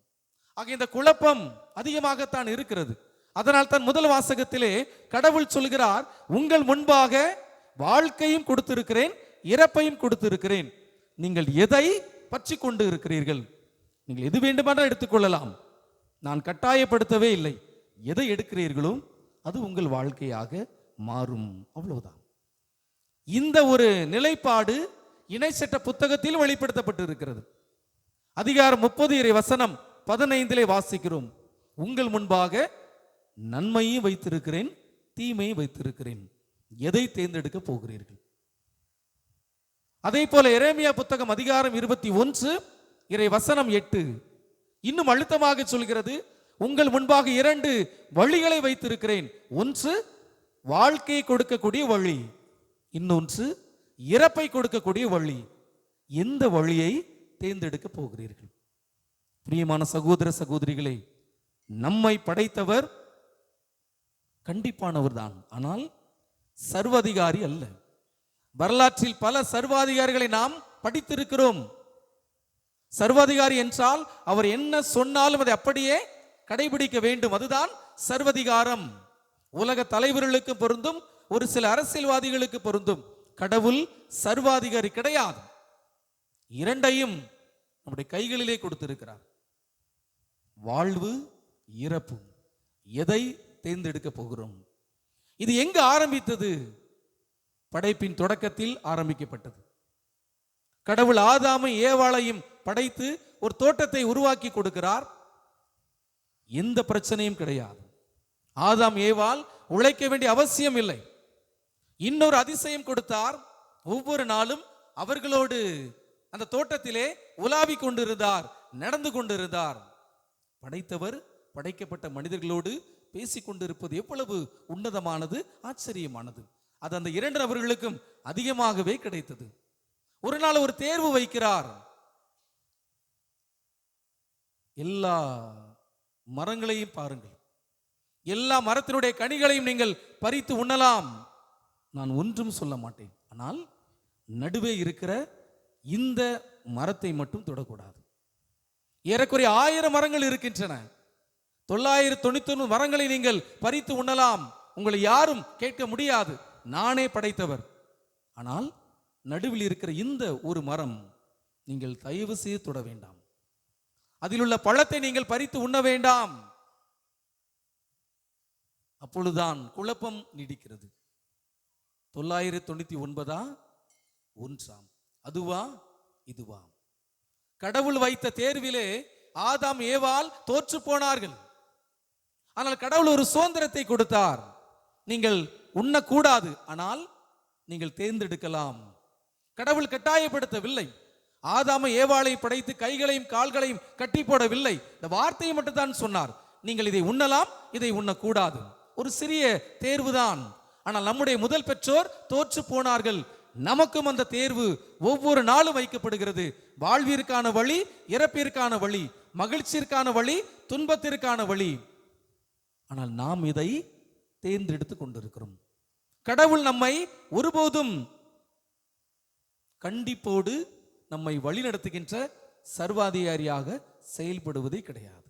ஆக இந்த குழப்பம் அதிகமாகத்தான் இருக்கிறது. அதனால் தான் முதல் வாசகத்திலே கடவுள் சொல்கிறார், உங்கள் முன்பாக வாழ்க்கையும் கொடுத்திருக்கிறேன், இறப்பையும் கொடுத்திருக்கிறேன். நீங்கள் எதை பற்றி கொண்டு இருக்கிறீர்கள்? நீங்கள் எது வேண்டுமென்றால் எடுத்துக்கொள்ளலாம், நான் கட்டாயப்படுத்தவே இல்லை. எதை எடுக்கிறீர்களோ அது உங்கள் வாழ்க்கையாக மாறும், அவ்வளவுதான். இந்த ஒரு நிலைப்பாடு இணைச்சட்ட புத்தகத்தில் வெளிப்படுத்தப்பட்டு இருக்கிறது. அதிகாரம் 30 இறை வசனம் 15 வாசிக்கிறோம். உங்கள் முன்பாக நன்மையும் வைத்திருக்கிறேன், தீமையும் வைத்திருக்கிறேன், எதை தேர்ந்தெடுக்க போகிறீர்கள்? அதே போல எரேமியா புத்தகம் அதிகாரம் 21 இறை வசனம் 8 இன்னும் அழுத்தமாக சொல்கிறது, உங்கள் முன்பாக 2 வழிகளை வைத்திருக்கிறேன். ஒன்று வாழ்க்கையை கொடுக்கக்கூடிய வழி, இன்னொன்று இறப்பை கொடுக்கக்கூடிய வழி. எந்த வழியை தேர்ந்தெடுக்க போகிறீர்கள்? பிரியமான சகோதர சகோதரிகளே, நம்மை படைத்தவர் கண்டிப்பானவர் தான், ஆனால் சர்வாதிகாரி அல்ல. வரலாற்றில் பல சர்வாதிகாரிகளை நாம் படித்திருக்கிறோம். சர்வாதிகாரி என்றால் அவர் என்ன சொன்னாலும் அதை அப்படியே கடைபிடிக்க வேண்டும், அதுதான் சர்வதிகாரம். உலக தலைவர்களுக்கு பொருந்தும், ஒரு சில அரசியல்வாதிகளுக்கு பொருந்தும். கடவுள் சர்வாதிகாரி கிடையாது. இரண்டையும் நம்முடைய கைகளிலே கொடுத்திருக்கிறார். வாழ்வு இறப்பு, எதை தேர்ந்தெடுக்க போகிறோம்? இது எங்கு ஆரம்பித்தது? படைப்பின் தொடக்கத்தில் ஆரம்பிக்கப்பட்டது. கடவுள் ஆதாமை ஏவாளையும் படைத்து ஒரு தோட்டத்தை உருவாக்கி கொடுக்கிறார். எந்த பிரச்சனையும் கிடையாது. ஆதாம் ஏவாள் உழைக்க வேண்டிய அவசியம் இல்லை. இன்னொரு அதிசயம் கொடுத்தார். ஒவ்வொரு நாளும் அவர்களோடு அந்த தோட்டத்திலே உலாவி கொண்டிருந்தார், நடந்து கொண்டிருந்தார். படைத்தவர் படைக்கப்பட்ட மனிதர்களோடு பேசிக் கொண்டிருப்பது எவ்வளவு உன்னதமானது, ஆச்சரியமானது. அது அந்த இரண்டு நபர்களுக்கும் அதிகமாகவே கிடைத்தது. ஒரு நாள் ஒரு தேர்வு வைக்கிறார். எல்லா மரங்களையும் பாருங்கள், எல்லா மரத்தினுடைய கனிகளையும் நீங்கள் பறித்து உண்ணலாம், நான் ஒன்றும் சொல்ல மாட்டேன். ஆனால் நடுவே இருக்கிற இந்த மரத்தை மட்டும் தொடக்கூடாது. ஏறக்குறைய 1000 மரங்கள் இருக்கின்றன. 999 மரங்களை நீங்கள் பறித்து உண்ணலாம், உங்களை யாரும் கேட்க முடியாது, நானே படைத்தவர். ஆனால் நடுவில் இருக்கிற இந்த ஒரு மரம் நீங்கள் தயவு செய்து தொட வேண்டாம், அதில் உள்ள பழத்தை நீங்கள் பறித்து உண்ண வேண்டாம். அப்பொழுதுதான் குழப்பம் நீடிக்கிறது. 999 ஒன்றாம், அதுவா இதுவா? கடவுள் வைத்த தேர்விலே ஆதாம் ஏவாள் தோற்று போனார்கள். ஆனால் கடவுள் ஒரு சுதந்திரத்தை கொடுத்தார். நீங்கள் உண்ணக்கூடாது, ஆனால் நீங்கள் தேர்ந்தெடுக்கலாம். கடவுள் கட்டாயப்படுத்தவில்லை. ஆதாமை ஏவாளை படைத்து கைகளையும் கால்களையும் கட்டி போடவில்லை. இந்த வார்த்தையை மட்டும் தான் சொன்னார், நீங்கள் இதை உண்ணலாம், இதை உண்ணக்கூடாது. ஒரு சிறிய தேர்வுதான். ஆனால் நம்முடைய முதல் பெற்றோர் தோற்று போனார்கள். நமக்கும் அந்த தேர்வு ஒவ்வொரு நாளும் வைக்கப்படுகிறது. வாழ்விற்கான வழி, இறப்பிற்கான வழி, மகிழ்ச்சியிற்கான வழி, துன்பத்திற்கான வழி. ஆனால் நாம் இதை தேர்ந்தெடுத்து கொண்டிருக்கிறோம். கடவுள் நம்மை ஒருபோதும் கண்டிப்போடு நம்மை வழிநடத்துகின்ற சர்வாதிகாரியாக செயல்படுவதே கிடையாது.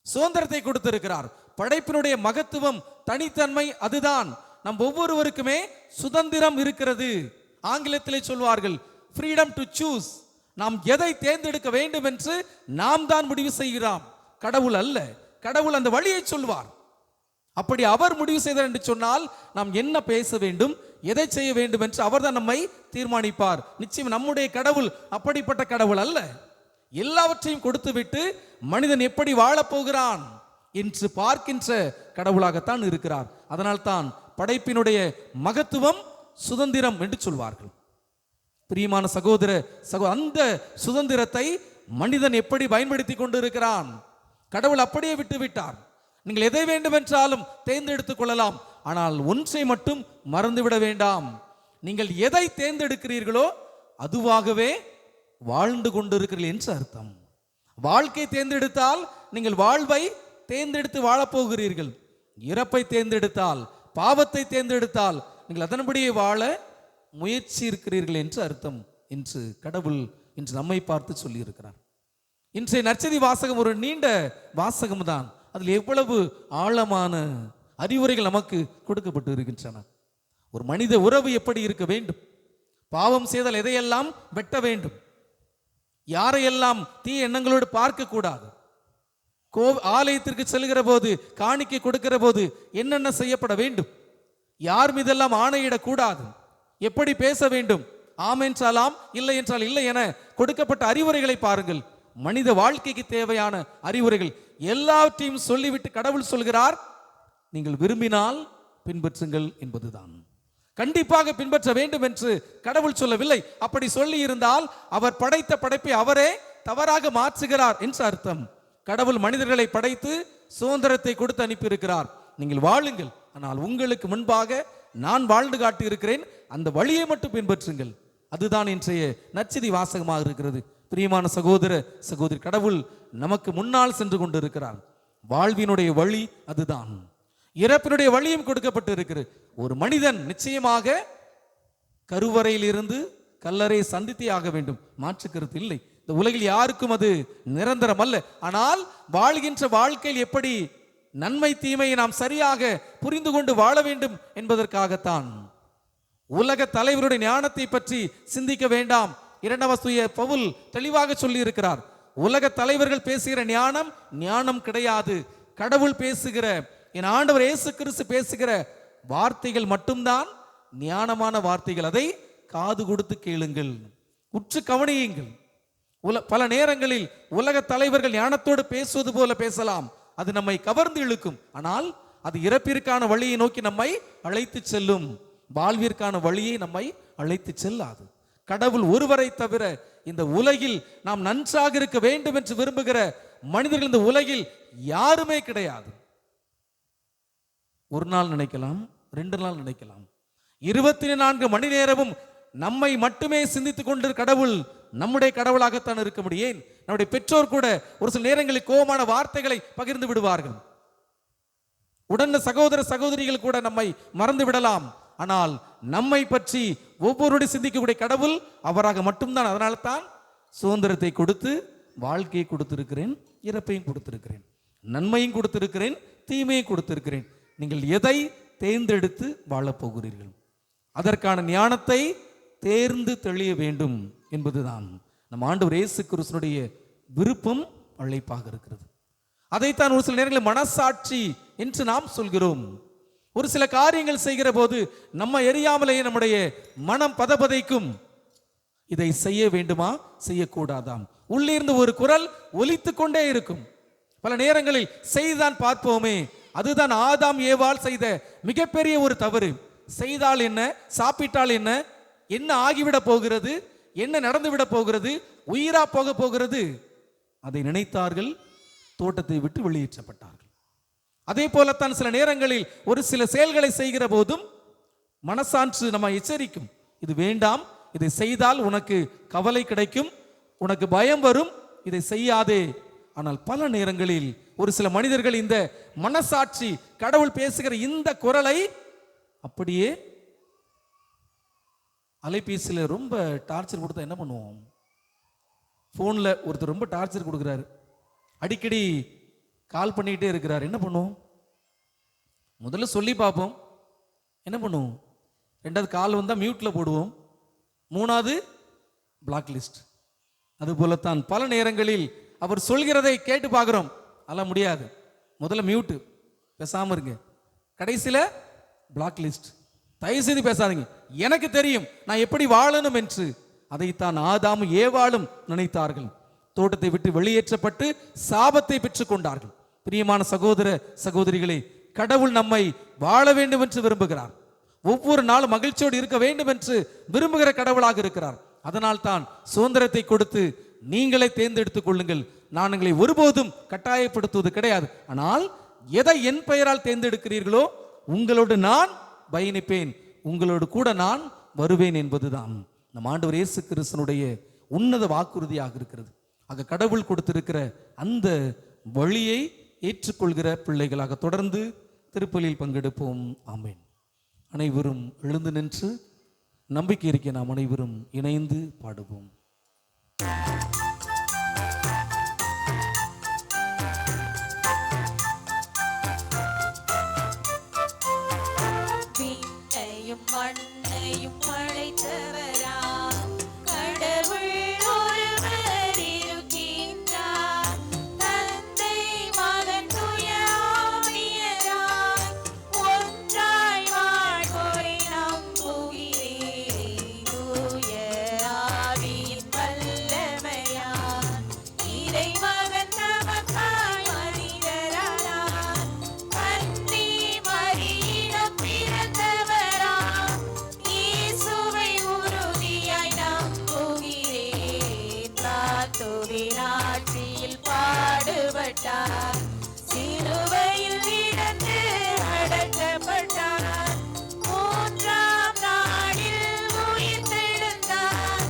சுதந்திரத்தை கொடுத்திருக்கிறார். படைப்பினுடைய மகத்துவம், தனித்தன்மை அதுதான். நம் ஒவ்வொருவருக்குமே சுதந்திரம் இருக்கிறது. ஆங்கிலத்திலே சொல்வார்கள் ஃப்ரீடம் டு சூஸ். நாம் எதை தேர்ந்தெடுக்க வேண்டும் என்று நாம் தான் முடிவு செய்கிறோம், கடவுள் அல்ல. கடவுள் அந்த வழியை சொல்வார். அப்படி அவர் முடிவு செய்தார் என்று சொன்னால் நாம் என்ன பேச வேண்டும், எதை செய்ய வேண்டும் என்று அவர்தான் நம்மை தீர்மானிப்பார். நிச்சயம் நம்முடைய கடவுள் அப்படிப்பட்ட கடவுள் அல்ல. எல்லாவற்றையும் கொடுத்துவிட்டு மனிதன் எப்படி வாழப்போகிறான் என்று பார்க்கின்ற கடவுளாகத்தான் இருக்கிறார். அதனால்தான் படைப்பினுடைய மகத்துவம் சுதந்திரம் என்று சொல்வார்கள். பிரியமான சகோதர அந்த சுதந்திரத்தை மனிதன் எப்படி பயன்படுத்தி கொண்டிருக்கிறான்? கடவுள் அப்படியே விட்டு விட்டார். நீங்கள் எதை வேண்டும் என்றாலும் தேர்ந்தெடுத்துக் கொள்ளலாம். ஆனால் ஒன்றை மட்டும் மறந்துவிட வேண்டாம், நீங்கள் எதை தேர்ந்தெடுக்கிறீர்களோ அதுவாகவே வாழ்ந்து கொண்டிருக்கிறீர்கள் என்று அர்த்தம். வாழ்க்கை தேர்ந்தெடுத்தால் நீங்கள் வாழ்வை தேர்ந்தெடுத்து வாழப்போகிறீர்கள். இறப்பை தேர்ந்தெடுத்தால், பாவத்தை தேர்ந்தெடுத்தால் நீங்கள் அதன்படியே வாழ முயற்சி இருக்கிறீர்கள் என்று அர்த்தம் என்று கடவுள் இன்று நம்மை பார்த்து சொல்லி இருக்கிறார். இன்றைய நற்செய்தி வாசகம் ஒரு நீண்ட வாசகம் தான். அதில் எவ்வளவு ஆழமான அறிவுரைகள் நமக்கு கொடுக்கப்பட்டு இருக்கின்றன. ஒரு மனித உறவு எப்படி இருக்க வேண்டும், பாவம் செய்தால் எதையெல்லாம் வெட்ட வேண்டும், யாரையெல்லாம் தீய எண்ணங்களோடு பார்க்க கூடாது, ஆலயத்திற்கு செல்கிற போது, காணிக்கை கொடுக்கிற போது என்னென்ன செய்யப்பட வேண்டும், யார் மீதெல்லாம் ஆணையிடக்கூடாது, எப்படி பேச வேண்டும், ஆம் என்றால் ஆம், இல்லை என்றால் இல்லை என கொடுக்கப்பட்ட அறிவுரைகளை பாருங்கள். மனித வாழ்க்கைக்கு தேவையான அறிவுரைகள் எல்லாவற்றையும் சொல்லிவிட்டு கடவுள் சொல்கிறார், நீங்கள் விரும்பினால் பின்பற்றுங்கள் என்பதுதான். கண்டிப்பாக பின்பற்ற வேண்டும் என்று கடவுள் சொல்லவில்லை. அப்படி சொல்லி இருந்தால் அவர் படைத்த படைப்பை அவரே தவறாக மாற்றுகிறார் என்று அர்த்தம். கடவுள் மனிதர்களை படைத்து சுதந்திரத்தை கொடுத்து அனுப்பியிருக்கிறார். நீங்கள் வாழுங்கள், ஆனால் உங்களுக்கு முன்பாக நான் வாழ்ந்து காட்டி இருக்கிறேன், அந்த வழியை மட்டும் பின்பற்றுங்கள். அதுதான் இன்றைய நற்செய்தி வாசகமாக இருக்கிறது. பிரியமான சகோதர சகோதரி, கடவுள் நமக்கு முன்னால் சென்று கொண்டிருக்கிறார். வாழ்வினுடைய வழி அதுதான். இறப்பினுடைய வழியும் கொடுக்கப்பட்டு இருக்கிறது. ஒரு மனிதன் நிச்சயமாக கருவறையில் இருந்து கல்லறை சந்தித்தே ஆக வேண்டும், மாற்றுக்கருத்து இல்லை. இந்த உலகில் யாருக்கும் அது நிரந்தரம் அல்ல. ஆனால் வாழ்கின்ற வாழ்க்கையில் எப்படி நன்மை தீமையை நாம் சரியாக புரிந்து கொண்டு வாழ வேண்டும் என்பதற்காகத்தான். உலக தலைவருடைய ஞானத்தை பற்றி சிந்திக்க வேண்டாம். 2 பவுல் தெளிவாக சொல்லி இருக்கிறார். உலக தலைவர்கள் பேசுகிற ஞானம் ஞானம் கிடையாது. கடவுள் பேசுகிற, என் ஆண்டவர் இயேசு கிறிஸ்து பேசுகிற வார்த்தைகள் மட்டும்தான் ஞானமான வார்த்தைகள். அதை காது கொடுத்து கேளுங்கள், உற்று கவனியுங்கள். பல நேரங்களில் உலக தலைவர்கள் ஞானத்தோடு பேசுவது போல பேசலாம், அது நம்மை கவர்ந்து இழுக்கும். ஆனால் அது இறப்பிற்கான வழியை நோக்கி நம்மை அழைத்து செல்லும், வாழ்விற்கான வழியை நம்மை அழைத்து செல்லாது. கடவுள் ஒருவரை தவிர இந்த உலகில் நாம் நன்றாக இருக்க வேண்டும் என்று விரும்புகிற மனிதர்கள் இந்த உலகில் யாருமே கிடையாது. ஒரு நாள் நினைக்கலாம், 2 நாள் நினைக்கலாம், 24 மணி நேரமும் நம்மை மட்டுமே சிந்தித்துக் கொண்டு கடவுள் நம்முடைய கடவுளாகத்தான் இருக்க முடியும். நம்முடைய பெற்றோர் கூட ஒரு சில நேரங்களில் கோபமான வார்த்தைகளை பகிர்ந்து விடுவார்கள். உடன் சகோதர சகோதரிகள் கூட நம்மை மறந்து விடலாம். ஆனால் நம்மை பற்றி ஒவ்வொருடைய சிந்திக்கக்கூடிய கடவுள் அவராக மட்டும்தான். அதனால தான் சுதந்திரத்தை கொடுத்து வாழ்க்கையை கொடுத்திருக்கிறேன், இறப்பையும் கொடுத்திருக்கிறேன், நன்மையும் கொடுத்திருக்கிறேன், தீமையும் கொடுத்திருக்கிறேன். நீங்கள் எதை தேர்ந்தெடுத்து வாழப் போகிறீர்கள்? அதற்கான ஞானத்தை தேர்ந்து தெளிய வேண்டும் என்பதுதான் நம் ஆண்டவர் இயேசு கிறிஸ்துவினுடைய விருப்பம், அழைப்பாக இருக்கிறது. அதைத்தான் ஒரு சில நேரங்களில் மனசாட்சி என்று நாம் சொல்கிறோம். ஒரு சில காரியங்கள் செய்கிற போது நம்ம எரியாமலேயே நம்முடைய மனம் பதபதைக்கும். இதை செய்ய வேண்டுமா, செய்யக்கூடாதாம், உள்ளிருந்து ஒரு குரல் ஒலித்து கொண்டே இருக்கும். பல நேரங்களில் செய்துதான் பார்ப்போமே. அதுதான் ஆதாம் ஏவாள் செய்த மிகப்பெரிய ஒரு தவறு. செய்தால் என்ன, சாப்பிட்டால் என்ன, என்ன ஆகிவிட போகிறது, என்ன நடந்துவிட போகிறது, உயிரா போக போகிறது, அதை நினைத்தார்கள், தோட்டத்தை விட்டு வெளியேற்றப்பட்டார்கள். அதே போலத்தான் சில நேரங்களில் ஒரு சில செயல்களை செய்கிற போதும் மனசான்று நம்ம எச்சரிக்கும், இது வேண்டாம், இதை செய்தால் உனக்கு கவலை கிடைக்கும், உனக்கு பயம் வரும், இதை செய்யாதே. ஆனால் பல நேரங்களில் ஒரு சில மனிதர்கள் இந்த மனசாட்சி, கடவுள் பேசுகிற இந்த குரலை அப்படியே அலைபேசியில் ரொம்ப டார்ச்சர் கொடுத்தா என்ன பண்ணுவோம்? ஃபோனில் ஒருத்தர் ரொம்ப டார்ச்சர் கொடுக்குறாரு, அடிக்கடி கால் பண்ணிக்கிட்டே இருக்கிறார், என்ன பண்ணுவோம்? முதல்ல சொல்லி பார்ப்போம், என்ன பண்ணுவோம்? 2வது கால் வந்தால் மியூட்டில் போடுவோம், 3வது பிளாக் லிஸ்ட். அதுபோலத்தான் பல நேரங்களில் அவர் சொல்கிறதை கேட்டு பார்க்குறோம், அதெல்லாம் முடியாது, முதல்ல மியூட்டு, பேசாமல் இருங்க, கடைசியில் பிளாக் லிஸ்ட், தயவு செய்து பேசாதீங்க, எனக்கு தெரியும் நான் எப்படி வாழணும் என்று. அதைத்தான் ஆதாமும் ஏவாளும் நினைத்தார்கள். தோட்டத்தை விட்டு வெளியேற்றப்பட்டு சாபத்தை பெற்றுக் கொண்டார்கள். பிரியமான சகோதர சகோதரிகளே, கடவுள் நம்மை வாழ வேண்டும் என்று விரும்புகிறார். ஒவ்வொரு நாளும் மகிழ்ச்சியோடு இருக்க வேண்டும் என்று விரும்புகிற கடவுளாக இருக்கிறார். அதனால் தான் சுதந்திரத்தை கொடுத்து நீங்களே தேர்ந்தெடுத்துக் கொள்ளுங்கள், நான் உங்களை ஒருபோதும் கட்டாயப்படுத்துவது கிடையாது. ஆனால் எதை என் பெயரால் தேர்ந்தெடுக்கிறீர்களோ உங்களோடு நான் பயணிப்பேன், உங்களோடு கூட நான் வருவேன் என்பதுதான் நம் ஆண்டவர் இயேசு கிறிஸ்துவினுடைய உன்னத வாக்குறுதியாக இருக்கிறது. ஆக கடவுள் கொடுத்திருக்கிற அந்த வழியை ஏற்றுக்கொள்கிற பிள்ளைகளாக தொடர்ந்து திருப்பலியில் பங்கெடுப்போம். ஆமென். அனைவரும் எழுந்து நின்று நம்பிக்கை இருக்க நாம் அனைவரும் இணைந்து பாடுவோம். மண்ணையும் படைத்தவரா கடவுள் ஒருவர் இருக்கின்றார், தந்தை மகன் தூய ஆவியராய் ஒன்றாய் வாழ்வோரை நம்புகிறேன். தூய ஆவியின் வல்லமையால் இறைமகன் நமக்காய் மனிதரானார், கன்னி மரியிடம் பிறந்தவர் ஆட்சியில் பாடுபட்டார், சிலுவையில் இறந்து அடக்கப்பட்டார், 3ஆம் நாளில் உயிர்த்தெழுந்தார்,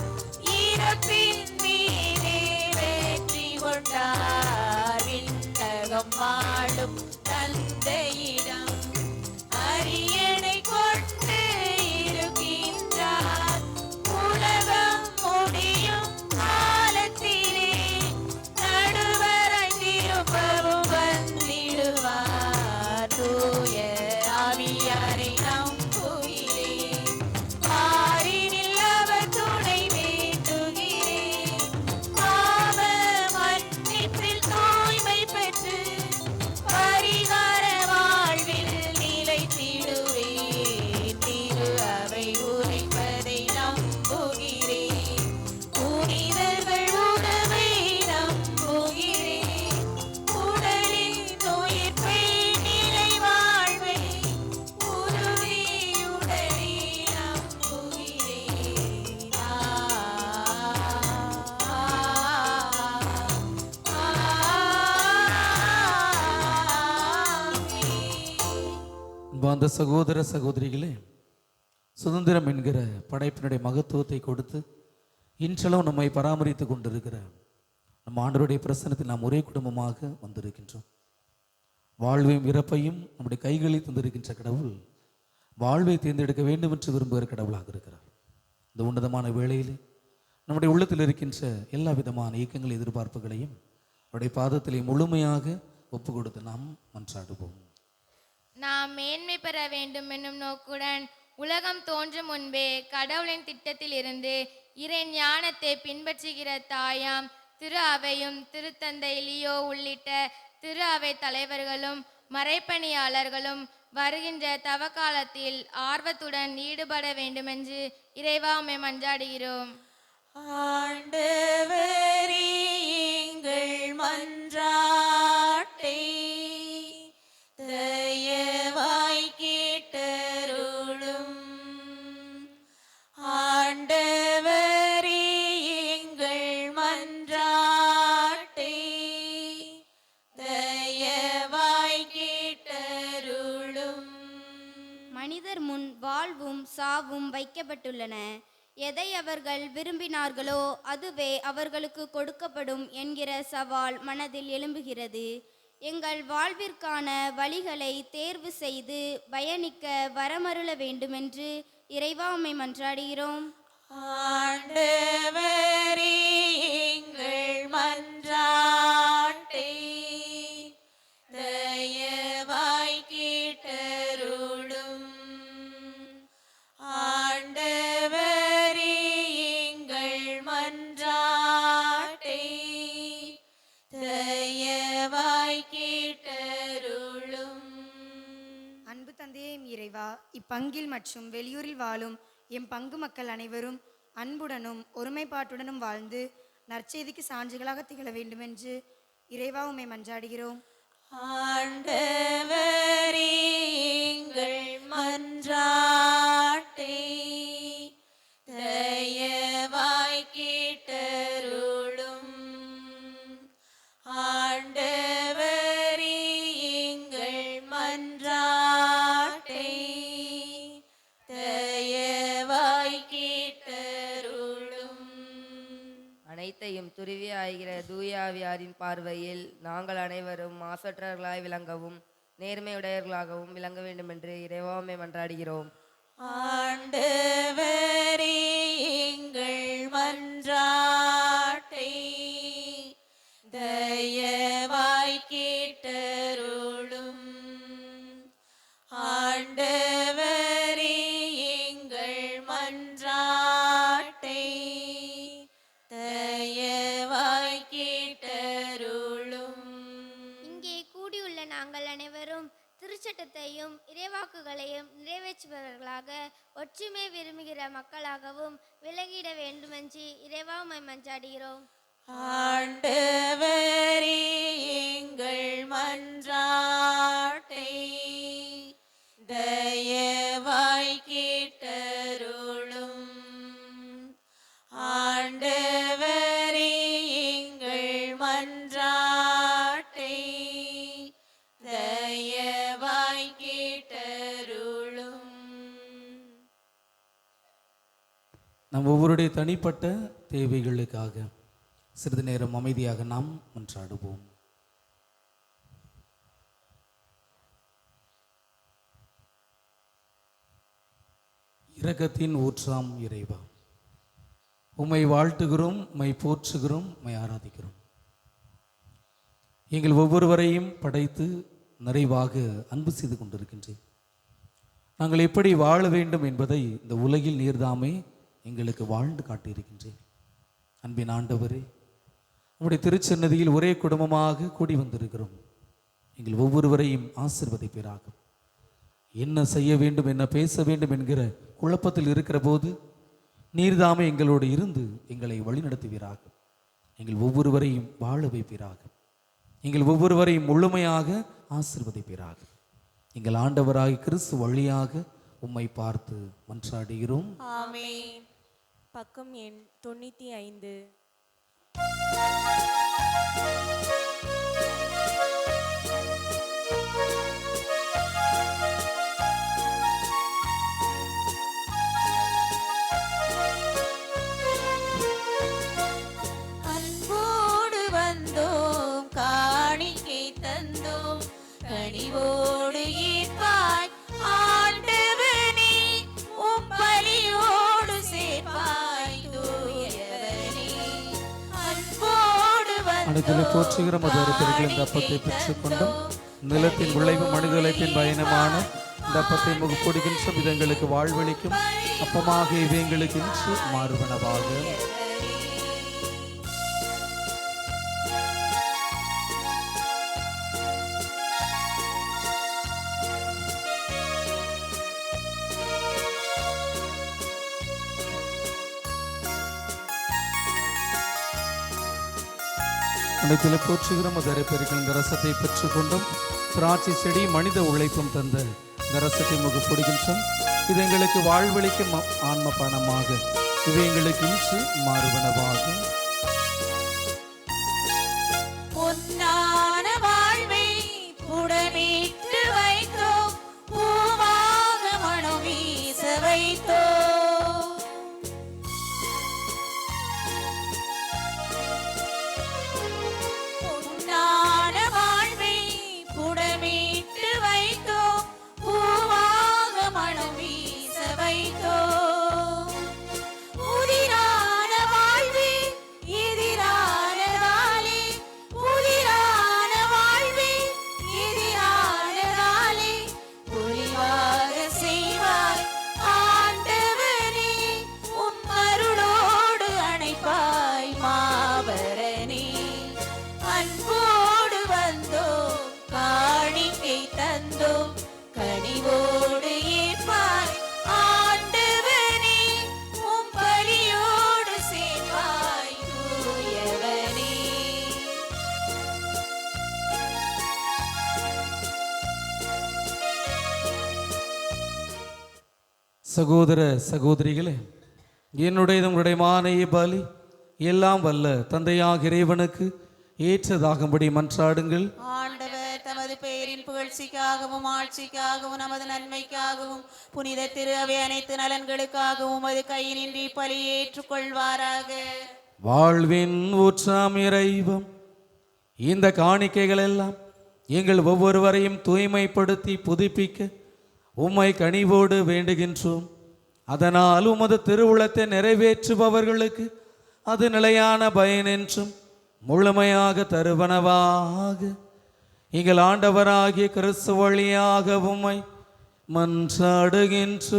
இறப்பின் மீதே வெற்றி கொண்டார். விண்ணகம் வாழும் தந்தையிடம் அரியணை கொண்டு இருக்கின்றார், உலகம் முடியும் காலத்திலே நடுவரை திரும்பவும் வந்திடுவார். தூய ஆவியாரை நம்புகிறேன், பாரினில் அவர் துணை வேண்டுகிறேன், பாவ மன்னிப்பில் தூய்மை பெற்று பரிகார வாழ்வில் நிலைத்திடுவேன். அந்த சகோதர சகோதரிகளே, சுதந்திரம் என்கிற படைப்பினுடைய மகத்துவத்தை கொடுத்து இன்றளவும் நம்மை பராமரித்து கொண்டிருக்கிற நம் ஆண்டவருடைய பிரசன்னத்தில் நாம் ஒரே குடும்பமாக வந்திருக்கின்றோம். வாழ்வையும் இறப்பையும் நம்முடைய கைகளில் தந்திருக்கின்ற கடவுள் வாழ்வை தேர்ந்தெடுக்க வேண்டும் என்று விரும்புகிற கடவுளாக இருக்கிறார். இந்த உன்னதமான வேளையில் நம்முடைய உள்ளத்தில் இருக்கின்ற எல்லா விதமான இயக்கங்கள் எதிர்பார்ப்புகளையும் அவருடைய பாதத்திலே முழுமையாக ஒப்பு கொடுத்து நாம் மன்றாடுவோம். நாம் மேன்மை பெற வேண்டும் என்னும் நோக்குடன் உலகம் தோன்றும் முன்பே கடவுளின் திட்டத்தில் இருந்து இறை ஞானத்தை பின்பற்றுகிற தாயாம் திரு அவையும் திருத்தந்தை லியோ உள்ளிட்ட திரு அவை தலைவர்களும் மறைப்பணியாளர்களும் வருகின்ற தவக்காலத்தில் ஆர்வத்துடன் ஈடுபட வேண்டுமென்று இறைவா உம்மை மன்றாடுகிறோம். ஆண்டவரே, எங்கள் மன்றாட்டை தயவாய் கேட்டருளும். ஆண்டவரே, எங்கள் மன்றாட்டை தயவாய் கேட்டருளும். மனிதர் முன் வாழ்வும் சாவும் வைக்கப்பட்டுள்ளன. எதை அவர்கள் விரும்பினார்களோ அதுவே அவர்களுக்கு கொடுக்கப்படும் என்கிற சவால் மனதில் எழும்புகிறது. எங்கள் வாழ்விற்கான வழிகளை தேர்வு செய்து பயணிக்க வரமருள வேண்டுமென்று இறைவா உம்மை மன்றாடுகிறோம். ஆண்டவரே, எங்கள் மன்றாட்டை தயவாய் கேட்டருளும். ஆண்டவரே, எங்கள் மன்றாட்டை தயவாய் கேட்டருளும். அன்பு தந்தையே இறைவா, இப்பங்கில் மற்றும் வெளியூரில் வாழும் எம் பங்கு மக்கள் அனைவரும் அன்புடனும் ஒருமைப்பாட்டுடனும் வாழ்ந்து நற்செய்திக்கு சான்றுகளாக திகழ வேண்டுமென்று இறைவா உம்மை மன்றாடுகிறோம். ஆண்டவரே, எங்கள் மன்றாட்டை தயவாய் கேட்டருளும். ஆண்டவரே, எங்கள் மன்றாட்டை தயவாய் கேட்டருளும். அனைத்தையும் துருவி ஆகிற தூயாவியாரின் பார்வையில் நாங்கள் அனைவரும் மாசற்றவர்களாய் விளங்கவும் நேர்மையுடையவர்களாகவும் விளங்க வேண்டும் என்று இறைவா உம்மை மன்றாடுகிறோம். ஆண்டவரே, எங்கள் மன்றாட்டை தயவாய் கேட்டருளும். ஆண்டவரே, எங்கள் மன்றாட்டை தயவாய் கேட்டருளும். இங்கே கூடியுள்ள நாங்கள் அனைவரும் திருச்சட்டத்தையும் இறைவாக்குகளையும் நிறைவேற்றுபவர்களாக ஒற்றுமை விரும்புகிற மக்களாகவும் விளங்கிட வேண்டுமென்று இறைவா உம்மை மன்றாடுகிறோம். ஆண்டவரே, எங்கள் மன்றாட்டை தயவாய் கேட்டருளும். ஆண்டவரே, எங்கள் மன்றாட்டை தயவாய் கேட்டருளும். நம் ஒவ்வொருடைய தனிப்பட்ட தேவைகளுக்காக சிறிது நேரம் அமைதியாக நாம் மன்றாடுவோம். இரக்கத்தின் ஊற்றாம் இறைவா, உம்மை வாழ்த்துகிறோம், உம்மை போற்றுகிறோம், உம்மை ஆராதிக்கிறோம். எங்கள் ஒவ்வொருவரையும் படைத்து நிறைவாக அன்பு செய்து கொண்டிருக்கின்றேன். நாங்கள் எப்படி வாழ வேண்டும் என்பதை இந்த உலகில் நீர்தாமே எங்களுக்கு வாழ்ந்து காட்டியிருக்கின்றேன். அன்பின் ஆண்டவரே, உம்முடைய திருச்சன்னதியில் ஒரே குடும்பமாக கூடி வந்திருக்கிறோம். எங்கள் ஒவ்வொருவரையும் ஆசீர்வதிப்பீராக. என்ன செய்ய வேண்டும், என்ன பேச வேண்டும் என்கிற குழப்பத்தில் இருக்கிற போது நீர்தாமே எங்களோடு இருந்து எங்களை வழிநடத்துவீராக. எங்கள் ஒவ்வொருவரையும் வாழ வைப்பீராக. எங்கள் ஒவ்வொருவரையும் முழுமையாக ஆசீர்வதிப்பீராக. எங்கள் ஆண்டவராகிய கிறிஸ்து வழியாக உம்மை பார்த்து மன்றாடுகிறோம். ஆமென். பக்கம் எண் 95. தந்தோம் கனிவோடு ஈர்ப்பாய் ஆண்டவனே உம் பலியோடு சேர்ப்பாய் தூயவனே அன்போடு அனைத்திலே போற்றுகிற மதுரைப்பிற்கள் இந்த அப்பத்தை பெற்றுக்கொண்டும் நிலத்தின் விளைவு மனித உழைப்பின் பயணமான இந்த அப்பத்தை முகப்பொடிக்கின்ற விதங்களுக்கு வாழ்வளிக்கும் அப்பமாக இவைங்களுக்கு இன்று மாறுவனவாக. அனைத்திலே போற்றுகிற மதுரைப்பிற்கள் இந்த ரசத்தை பெற்றுக்கொண்டும் திராட்சை செடி மனித உழைப்பும் தந்த இந்த ரசத்தை முகப்பொடிக்கின்றோம். இது எங்களுக்கு வாழ்வளிக்கும் ஆன்ம பணமாக இவை எங்களுக்கு இன்று மாறுவனவாக. பொன்னான வாழ்வை புடமிட்டு வைத்தோம் பூவாக மனம் வீச வைத்தோம் பொன்னான வாழ்வை புடமிட்டு வைத்தோம் பூவாக மனம் வீச வைத்தோம் உதிரான வாழ்வே எதிரானதாலே உதிரான வாழ்வே எதிரானதாலே பொலிவாக செய்வாய் ஆண்டவனே உம் அருளோடு அணைப்பாய் மாபரனே அன்போடு வந்தோம் காணிக்கை தந்தோம் கனிவோடு ஏற்பாய் ஆண்டவனே உம் பலியோடு சேர்ப்பாய் தூயவனே சகோதர சகோதரிகளே, என்னுடையதும் உடையமான பலி எல்லாம் வல்ல தந்தையாக இறைவனுக்கு ஏற்றதாகும்படி மன்றாடுங்கள். ஆண்டவர் தமது பெயரின் புகழ்ச்சிக்காகவும் ஆட்சிக்காகவும் நமது நன்மைக்காகவும் புனித திரு அவை அனைத்து நலன்களுக்காகவும் அது கையினின்றி பலியை ஏற்றுக்கொள்வாராக. வாழ்வின் ஊற்றாம் இறைவம் இந்த காணிக்கைகள் எல்லாம் எங்கள் ஒவ்வொருவரையும் தூய்மைப்படுத்தி புதுப்பிக்க உம்மை கனிவோடு வேண்டுகின்றோம். அதனால் உமது திருவுளத்தை நிறைவேற்றுபவர்களுக்கு அது நிலையான பயன் என்றும் முழுமையாக தருவனவாக எங்கள் ஆண்டவராகிய கிறிஸ்து வழியாக உம்மை மன்றாடுகின்றோம்.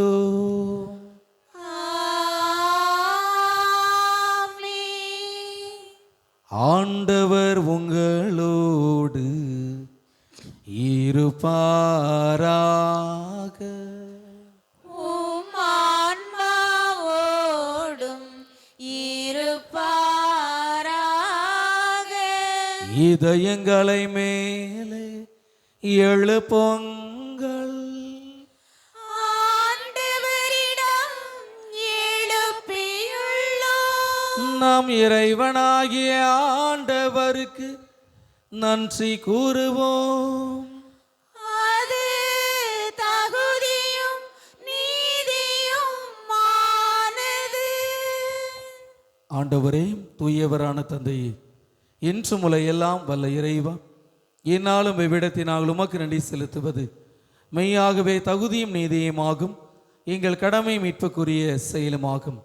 ஆண்டவர் உங்களோடு இருப்பாராக. உம் ஆன்மாவோடும் இருப்பாராக. இதயங்களை மேலே எழுப்புங்கள். ஆண்டவரிடம் எழுப்பியுள்ளோம். நாம் இறைவனாகிய ஆண்டவருக்கு நன்றி கூறுவோம். அது தகுதியும் நீதியுமானது. ஆண்டவரே, தூயவரான தந்தையே, இன்று முலை எல்லாம் வல்ல இறைவா, என்னாலும் இவ்விடத்தினால் உமக்கு நன்றி செலுத்துவது மெய்யாகவே தகுதியும் நீதியுமாகும். எங்கள் கடமை மீட்புக்குரிய செயலுமாகும்.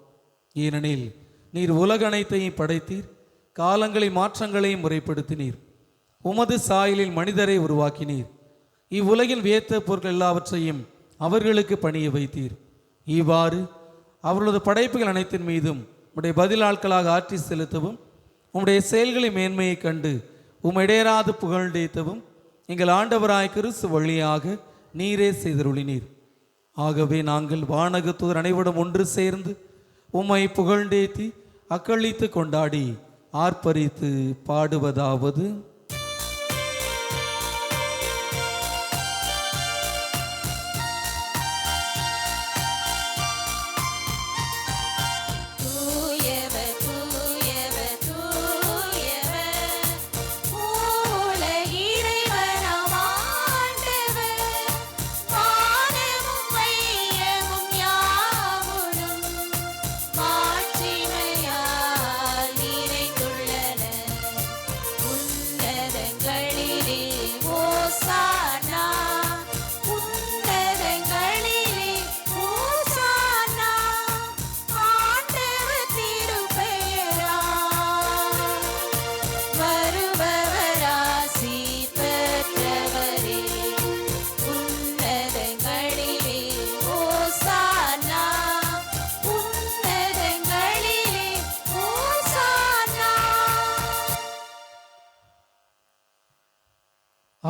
ஏனெனில் நீர் உலக அனைத்தையும் படைத்தீர், காலங்களை மாற்றங்களையும் முறைப்படுத்தினீர், உமது சாயலில் மனிதரை உருவாக்கினீர், இவ்வுலகில் வியத்த பொருட்கள் எல்லாவற்றையும் அவர்களுக்கு பணிய வைத்தீர். இவ்வாறு அவர்களது படைப்புகள் அனைத்தின் மீதும் உம்முடைய பதிலாட்களாக ஆட்சி செலுத்தவும் உம்முடைய செயல்களின் மேன்மையை கண்டு இடையராது புகழ்ந்தேத்தவும் எங்கள் ஆண்டவராய் கிறிஸ்து வழியாக நீரே செய்தருளினீர். ஆகவே நாங்கள் வானகத்தூர் அனைவரும் ஒன்று சேர்ந்து உம்மை புகழ்ந்தேத்தி அக்களித்து கொண்டாடி ஆர்ப்பரித்து பாடுவதாவது: உன்னத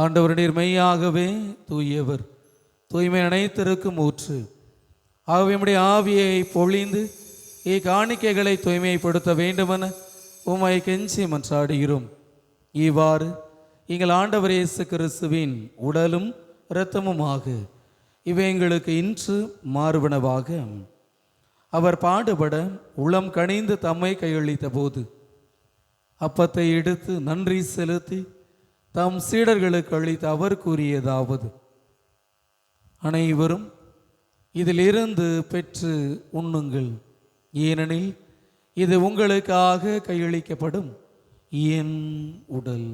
ஆண்டவர் நீர் மெய்யாகவே தூயவர், தூய்மை அனைத்திற்கும் ஊற்று. ஆகவே நம்முடைய ஆவியை பொழிந்து இக்காணிக்கைகளை தூய்மைப்படுத்த வேண்டுமென உம்மை கெஞ்சி மன்றாடுகிறோம். இவ்வாறு எங்கள் ஆண்டவர் இயேசு கிறிஸ்துவின் உடலும் இரத்தமுமாக இவை எங்களுக்கு இன்று மாறுபனவாக அவர் பாடுபட உளம் கனிந்து தம்மை கையளித்த போது அப்பத்தை எடுத்து நன்றி செலுத்தி தம் சீடர்களுக்கு அளித்து அவர் கூறியதாவது: அனைவரும் இதிலிருந்து பெற்று உண்ணுங்கள், ஏனெனில் இது உங்களுக்காக கையளிக்கப்படும் என் உடல்.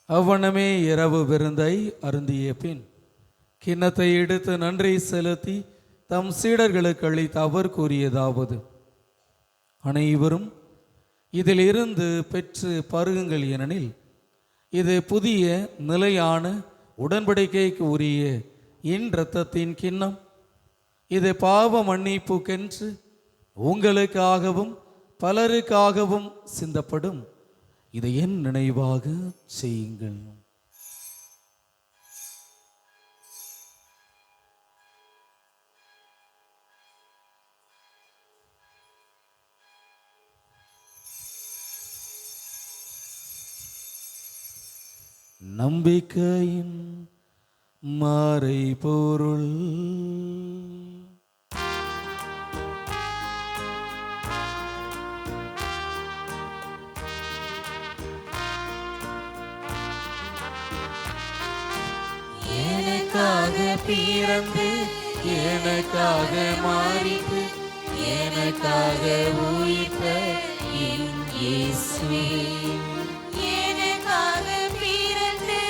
அவ்வண்ணமே இரவு விருந்தை அருந்திய பின் கிண்ணத்தை எடுத்து நன்றி செலுத்தி தம் சீடர்களுக்கு அளித்து அவர் கூறியதாவது: அனைவரும் இதிலிருந்து பெற்று பருகுங்கள், ஏனெனில் இது புதிய நிலையான உடன்படிக்கைக்கு உரிய என் இரத்தத்தின் கிண்ணம். இது பாவ மன்னிப்புக்கென்று உங்களுக்காகவும் பலருக்காகவும் சிந்தப்படும். இதை என் நினைவாக செய்யுங்கள். நம்பிக்கையின் மறைபொருள். எனக்காக பிறந்து எனக்காக மாறித்து எனக்காக உயிர்த்த என் இயேசுவே, எனக்காக பிறந்து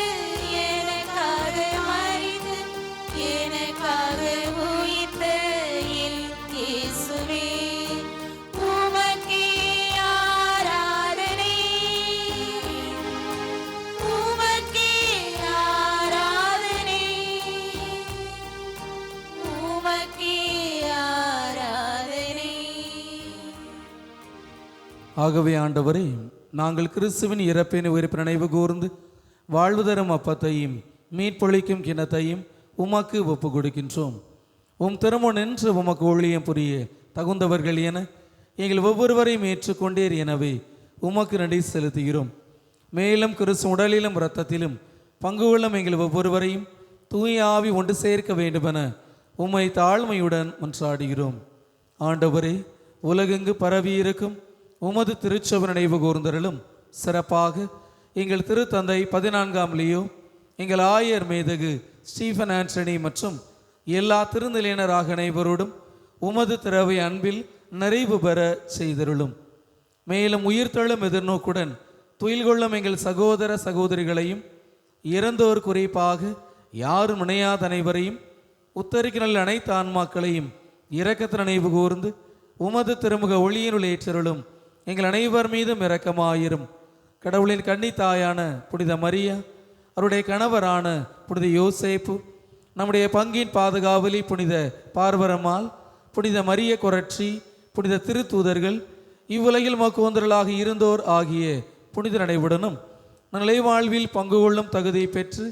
எனக்காக மரித்து எனக்காக உயிர்த்த என் இயேசுவே, உமக்கே ஆராதனை, உமக்கே ஆராதனை, உமக்கே ஆராதனை. ஆகவே ஆண்டவரே, நாங்கள் கிறிஸ்துவின் இறப்பின் உயிர்ப்பு நினைவு கூர்ந்து வாழ்வு தரும் அப்பத்தையும் மீட்பொழிக்கும் கிணத்தையும் உமக்கு ஒப்பு கொடுக்கின்றோம். உம் திருமுன் நின்று உமக்கு ஊழியம் புரிய தகுந்தவர்கள் என எங்கள் ஒவ்வொருவரையும் ஏற்றுக்கொண்டீர். எனவே உமக்கு நன்றி செலுத்துகிறோம். மேலும் கிறிஸ்து உடலிலும் இரத்தத்திலும் பங்கு கொள்ளும் எங்கள் ஒவ்வொருவரையும் தூய ஆவி ஒன்று சேர்க்க வேண்டுமென உம்மை தாழ்மையுடன் மன்றாடுகிறோம். ஆண்டவரே, உலகெங்கு பரவியிருக்கும் உமது திருச்சபை நினைவு கூர்ந்தருளும். சிறப்பாக எங்கள் திருத்தந்தை 14ஆம் லியோ, எங்கள் ஆயர் மேதகு ஸ்டீஃபன் ஆண்டனி மற்றும் எல்லா திருநிலையினராக அனைவரோடும் உமது திறவை அன்பில் நிறைவு பெற செய்தருளும். மேலும் உயிர்த்தெழும் எதிர்நோக்குடன் துயில் கொள்ளும் எங்கள் சகோதர சகோதரிகளையும் இறந்தோர் குறிப்பாக யாரும் நினையாத அனைவரையும் உத்தரிக்க நல்ல அனைத்து ஆன்மாக்களையும் இரக்கத்தின் நினைவு கூர்ந்து உமது திருமுக ஒளியினுள் ஏற்றருளும். எங்கள் அனைவர் மீதும் இரக்கமாயிரும். கடவுளின் கன்னித்தாயான புனித மரியா, அவருடைய கணவரான புனித யோசேப்பு, நம்முடைய பங்கின் பாதுகாவலி புனித பார்வரம்மாள், புனித மரிய கொரட்சி, புனித திருத்தூதர்கள், இவ்வுலகில் மக்குவந்தர்களாக இருந்தோர் ஆகிய புனித நடைவுடனும் நிலை வாழ்வில் பங்கு கொள்ளும் தகுதியை பெற்று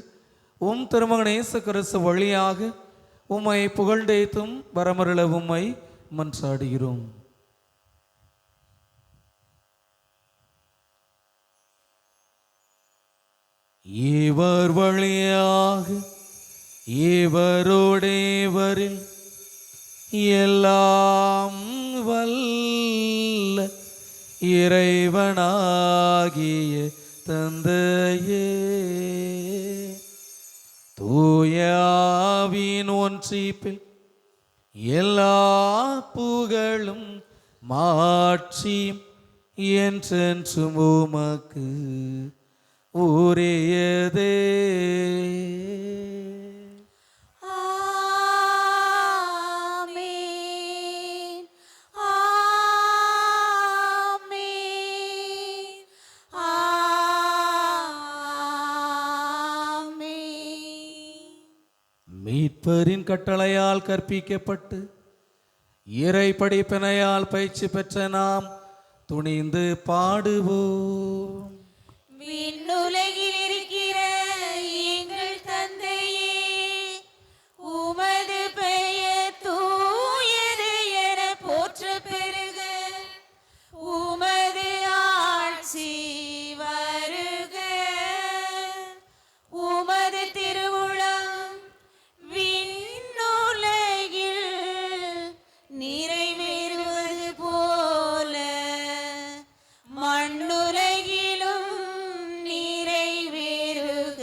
உம் திருமகன் இயேசு கிறிஸ்து வழியாக உம்மை புகழ்ந்தேத்தும் வரமருள உம்மை மன்றாடுகிறோம். இவர் வழியாக இவரோடேவரில் எல்லாம் வல்ல இறைவனாகிய தந்தையே, தூயாவின் ஒன்றிப்பில் எல்லா புகழும் மாட்சியும் என்றென்றும் உமக்கு உரியதே. ஆமென், ஆமென், ஆமென். மீட்பரின் கட்டளையால் கற்பிக்கப்பட்டு இறை படிப்பினையால் பயிற்சி பெற்ற நாம் துணிந்து பாடுவோம். விண்ணுலகில் இருக்கிற எங்கள் தந்தையே, உமது பெயர் தூயது என போற்ற பெறுக. உமது ஆட்சி வருக. உமது திருவுளம் விண்ணுலகில் நிறைவேறுவது போல மண்ணுலகிலும் நிறைவேறுக.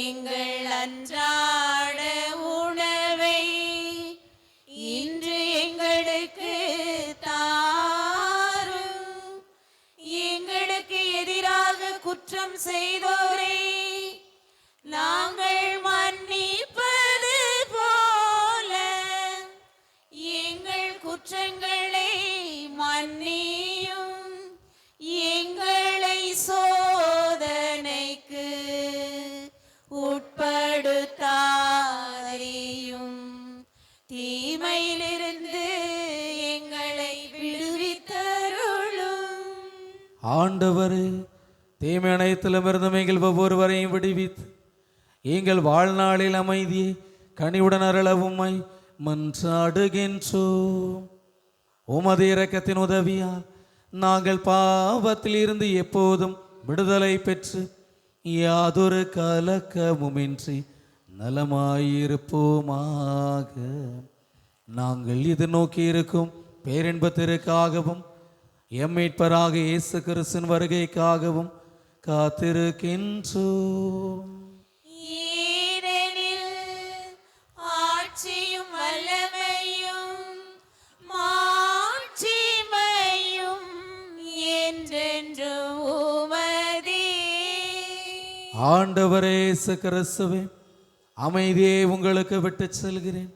எங்கள் அன்றாட உணவை இன்று எங்களுக்கு தாரும். எங்களுக்கு எதிராக குற்றம் செய்தோரை நாங்கள் மன்னிப்பது போல எங்கள் குற்றங்களை மன்னியும். எங்களை சோதனைக்கு உட்படுத்தாதேயும், தீமையிலிருந்து எங்களை விடுவித்தருளும். ஆண்டவரே, தீமை அனைத்திலும் இருந்தும் எங்கள் ஒவ்வொருவரையும் விடுவித்து எங்கள் வாழ்நாளில் அமைதியை கனிவுடன் அருளவும்மை மன்றாடுகின்றோம். உமது இரக்கத்தின் உதவியால் நாங்கள் பாவத்தில் இருந்து எப்போதும் விடுதலை பெற்று யாதொரு கலக்கமுமின்றி நலமாயிருப்போமாக. நாங்கள் இது நோக்கி இருக்கும் பேரின்பத்திற்காகவும் எம் மீட்பராக இயேசு கிறிஸ்துவின் வருகைக்காகவும் காத்திருக்கின்றோம். ஏனெனில் ஆட்சியும் வல்லமையும் மாட்சிமையும் என்றென்றும் உமதே. ஆண்டவரே இயேசு கிறிஸ்துவே, அமைதியை உங்களுக்கு விட்டு செல்கிறேன்,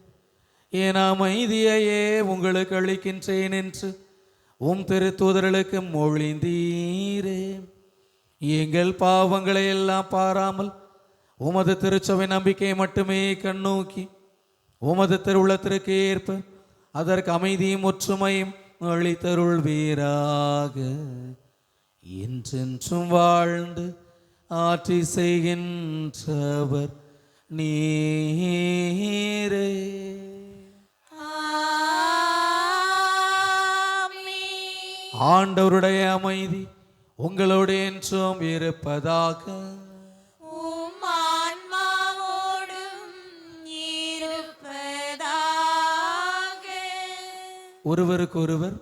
என் அமைதியையே உங்களுக்கு அளிக்கின்றேன் என்று உம் திருத்தூதர்களுக்கு மொழிந்தீரே. எங்கள் பாவங்களை எல்லாம் பாராமல் உமது திருச்சபை நம்பிக்கையை மட்டுமே கண்ணோக்கி உமது திருவுளத்திற்கு ஏற்ப அதற்கு அமைதியும் ஒற்றுமையும் அளித்தருள்வீராக. என்றென்றும் வாழ்ந்து ஆட்சி செய்கின்றவர் நீரே. ஆண்டவருடைய அமைதி உங்களோடு என்றும் இருப்பதாக. உம் ஆன்மாவோடும் இருப்பதாக. ஒருவருக்கொருவர்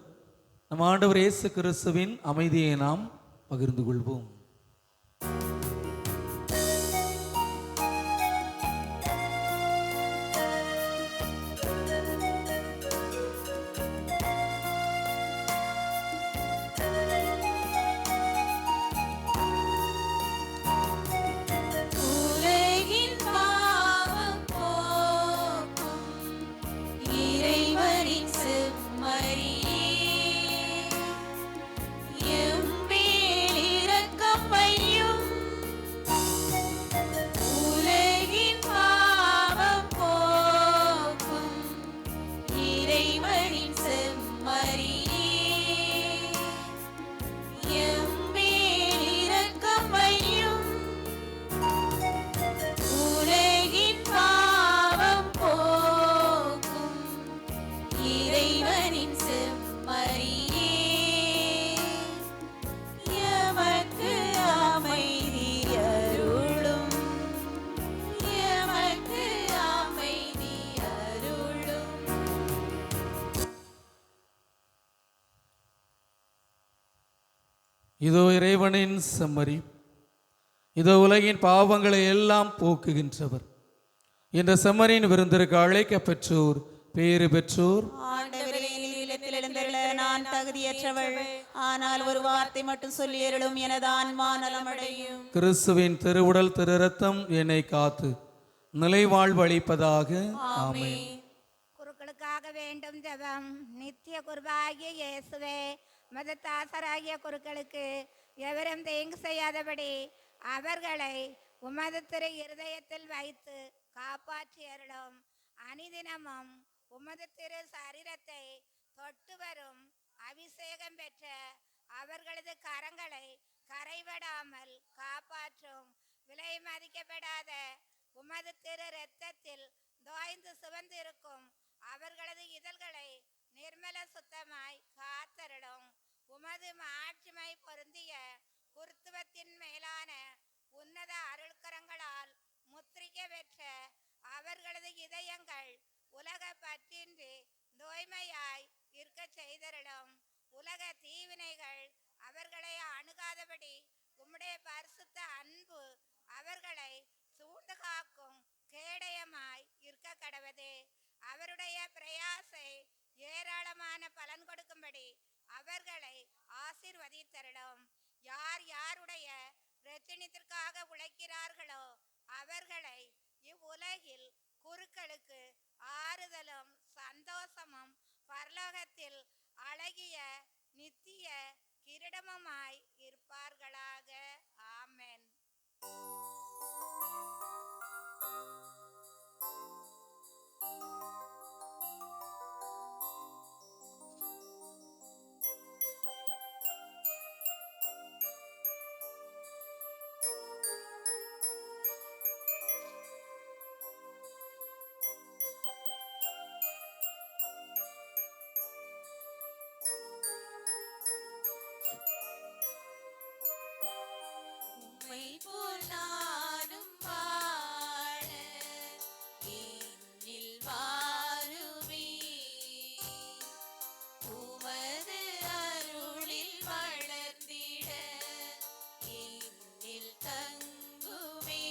நம் ஆண்டவர் இயேசு கிறிஸ்துவின் அமைதியை நாம் பகிர்ந்து கொள்வோம். உலகின் பாவம் போக்கும் இறைவனின் செம்மறியே, எம்மேல் இரக்கம் வையும். உலகின் பாவம் போக்கும் இறைவனின் செம்மறியே, எம்மேல் இரக்கம் வையும். உலகின் பாவம் போக்கும் இறைவனின் செம்மறியே, எமக்கு அமைதி அருளும். எமக்கு அமைதி அருளும். இதோ இறைவனின் செம்மறி, இதோ உலகின் பாவங்களை எல்லாம் போக்குகின்றவர். இந்த செம்மறியின் விருந்திற்கு அழைக்க பெற்றோர் பேறு பெற்றோர். ஆண்டவரே, நீர் இல்லத்தில் எழுந்தருள நான் தகுதியற்றவள், ஆனால் ஒரு வார்த்தை மட்டும் சொல்லி அருளும், எனது ஆன்மா நலமடையும். கிறிஸ்துவின் திருவுடல் திரு இரத்தம் என்னை காத்து நிலைவாழ்வு அளிப்பதாக. ஆமென். குருக்களுக்காக வேண்டும் ஜெபம். நித்திய குருவாகிய இயேசுவே, மதத்தாசராகிய குருக்களுக்கு எவரும் தீங்கு செய்யாதபடி அவர்களை உமது திரு இருதயத்தில் வைத்து காப்பாற்றி அருளும். அனிதினமும் உமது திரு சரீரத்தை தொட்டு வரும் அபிஷேகம் பெற்ற அவர்களது கரங்களை கரைபடாமல் காப்பாற்றும். விலை மதிக்கப்படாத உமது திரு இரத்தத்தில் தோய்ந்து சுவந்திருக்கும் அவர்களது இதழ்களை நிர்மல சுத்தமாய் காத்தருளும். உமது மாட்சிமை பொருந்திய குருத்துவத்தின் மேலான உன்னத அருள்கரங்களால் முத்திரிக்க பெற்ற அவர்களது இதயங்கள் உலக பற்றின்றி தூய்மையாய் இருக்க செய்தருளும். உலக தீவினைகள் அவர்களை அணுகாதபடி உம்முடைய பரிசுத்த அன்பு அவர்களை சூழ்ந்து காக்கும் கேடயமாய் இருக்க கடவது. அவருடைய பிரயாசை ஏராளமான பலன் கொடுக்கும்படி அவர்களை ஆசீர்வதித்தருளும். யார் யாருடைய இரட்சணியத்திற்காக உழைக்கிறார்களோ அவர்களை இவ்வுலகில் குருக்களுக்கு ஆறுதலும் சந்தோஷமும் பரலோகத்தில் அழகிய நித்திய கிரீடமுமாய் இருப்பார்களாக. ஆமென். உம்மை போல் நானும் வாழ என்னில் வாருமே. உமது அருளில் வளர்ந்திட என்னில் தங்குமே.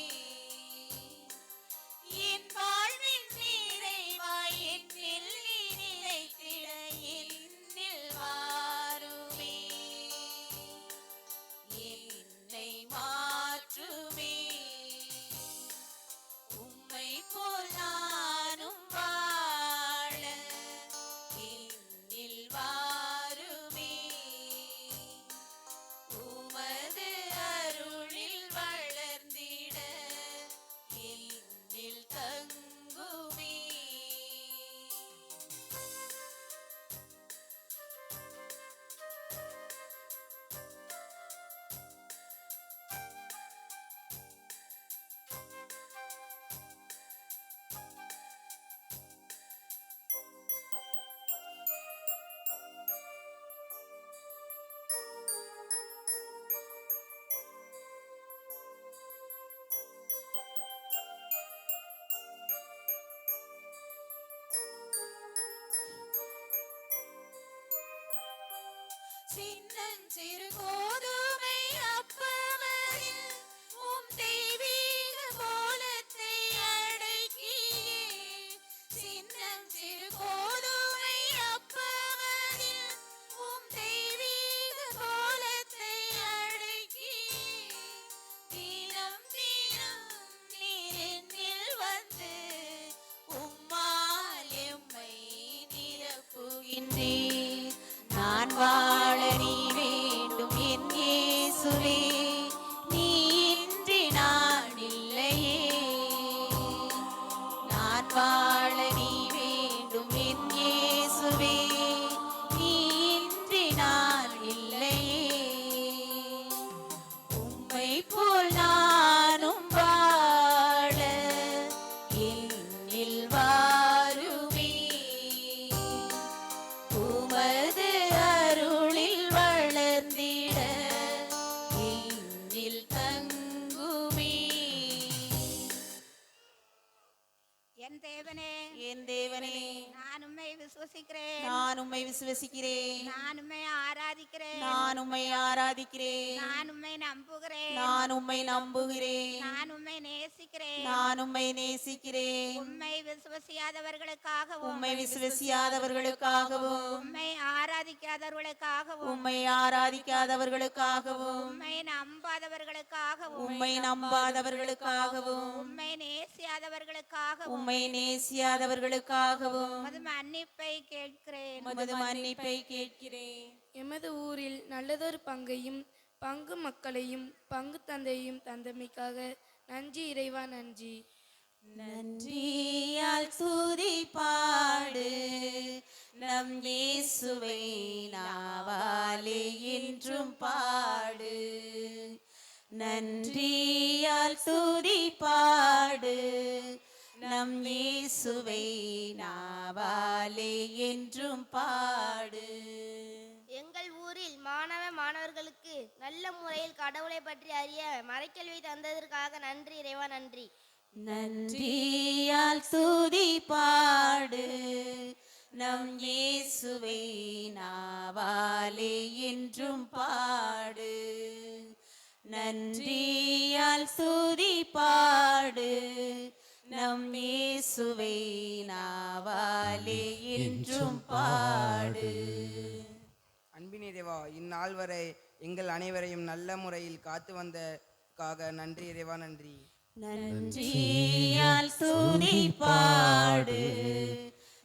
என் வாழ்வின் நிறைவாய் என்னில் நீ நிலைத்திட என்னில் வாருமே. என்னை மாற்றுமே. உம்மை போல் நானும் வாழ என்னில் வாருமே. உமது அருளில் வளர்ந்திட என்னில் தங்குமே. சின்னஞ்சிறு கோதுமை அப்பமதில் உம் தெய்வீக கோலத்தை அடக்கியே. சின்னஞ்சிறு கோதுமை அப்பமதில் உம் தெய்வீக கோலத்தை அடக்கியே. தினம் தினம் நீர் என்னில் வந்து உம்மால் எம்மை நிரப்புகின்றீர். நான் வாழ நீ வேண்டும் என் இயேசுவே, நீ இன்றி நான் இல்லையே. நான் வாழ நீ வேண்டும் என் இயேசுவே, நீ இன்றி நான் இல்லையே. உம்மை போல் நானும் வாழ என்னில் வாருமே. உமது அருளில் வளர்ந்திட என்னில் தங்குமே. என் தேவனே, என் தேவனே, நான் உம்மை விசுவசிக்கிறேன். நான் உம்மை விசுவசிக்கிறேன். நான் உம்மை ஆராதிக்கிறேன். நான் உம்மை ஆராதிக்கிறேன். நான் உம்மை நம்புகிறேன். நான் உம்மை நம்புகிறேன். நான் உம்மை நேசிக்கிறேன். நான் உம்மை நேசிக்கிறேன். உம்மை விசுவசியாதவர்களுக்காகவும் உம்மை விசுவசியாதவர்களுக்காகவும் உம்மை ஆராதிக்காதவர்களுக்காகவும் உம்மை ஆராதிக்காதவர்களுக்காகவும் உம்மை நம்பாதவர்களுக்காகவும் உம்மை நம்பாதவர்களுக்காகவும் உம்மை நேசியாதவர்களுக்காகவும் உம்மை நேசியாதவர்களுக்காகவும் உமது மன்னிப்பை கேட்கிறேன். உமது மன்னிப்பை கேட்கிறேன். எமது ஊரில் நல்லதொரு பங்கையும் பங்கு மக்களையும் பங்கு தந்தையும் தந்தமைக்காக நன்றி இறைவா, நன்றி. நன்றியால் துதி பாடு நம் இயேசுவை நாவாலே என்றும் பாடு. நன்றியால் துதி பாடு நம் இயேசுவை நாவாலே என்றும் பாடு. எங்கள் ஊரில் மாணவர்களுக்கு நல்ல முறையில் கடவுளை பற்றி அறிய மறைக்கல்வி தந்ததற்காக நன்றி இறைவா, நன்றி. நன்றியால் துதி பாடு நம் இயேசுவை நாவாலே என்றும் பாடு. நன்றியால் துதி பாடு நம் இயேசுவை நாவாலே என்றும் பாடு. அன்பின் இறைவா, இந்நாள் வரை எங்கள் அனைவரையும் நல்ல முறையில் காத்து வந்ததற்காக நன்றி இறைவா, நன்றி. நன்றியால் துதி பாடு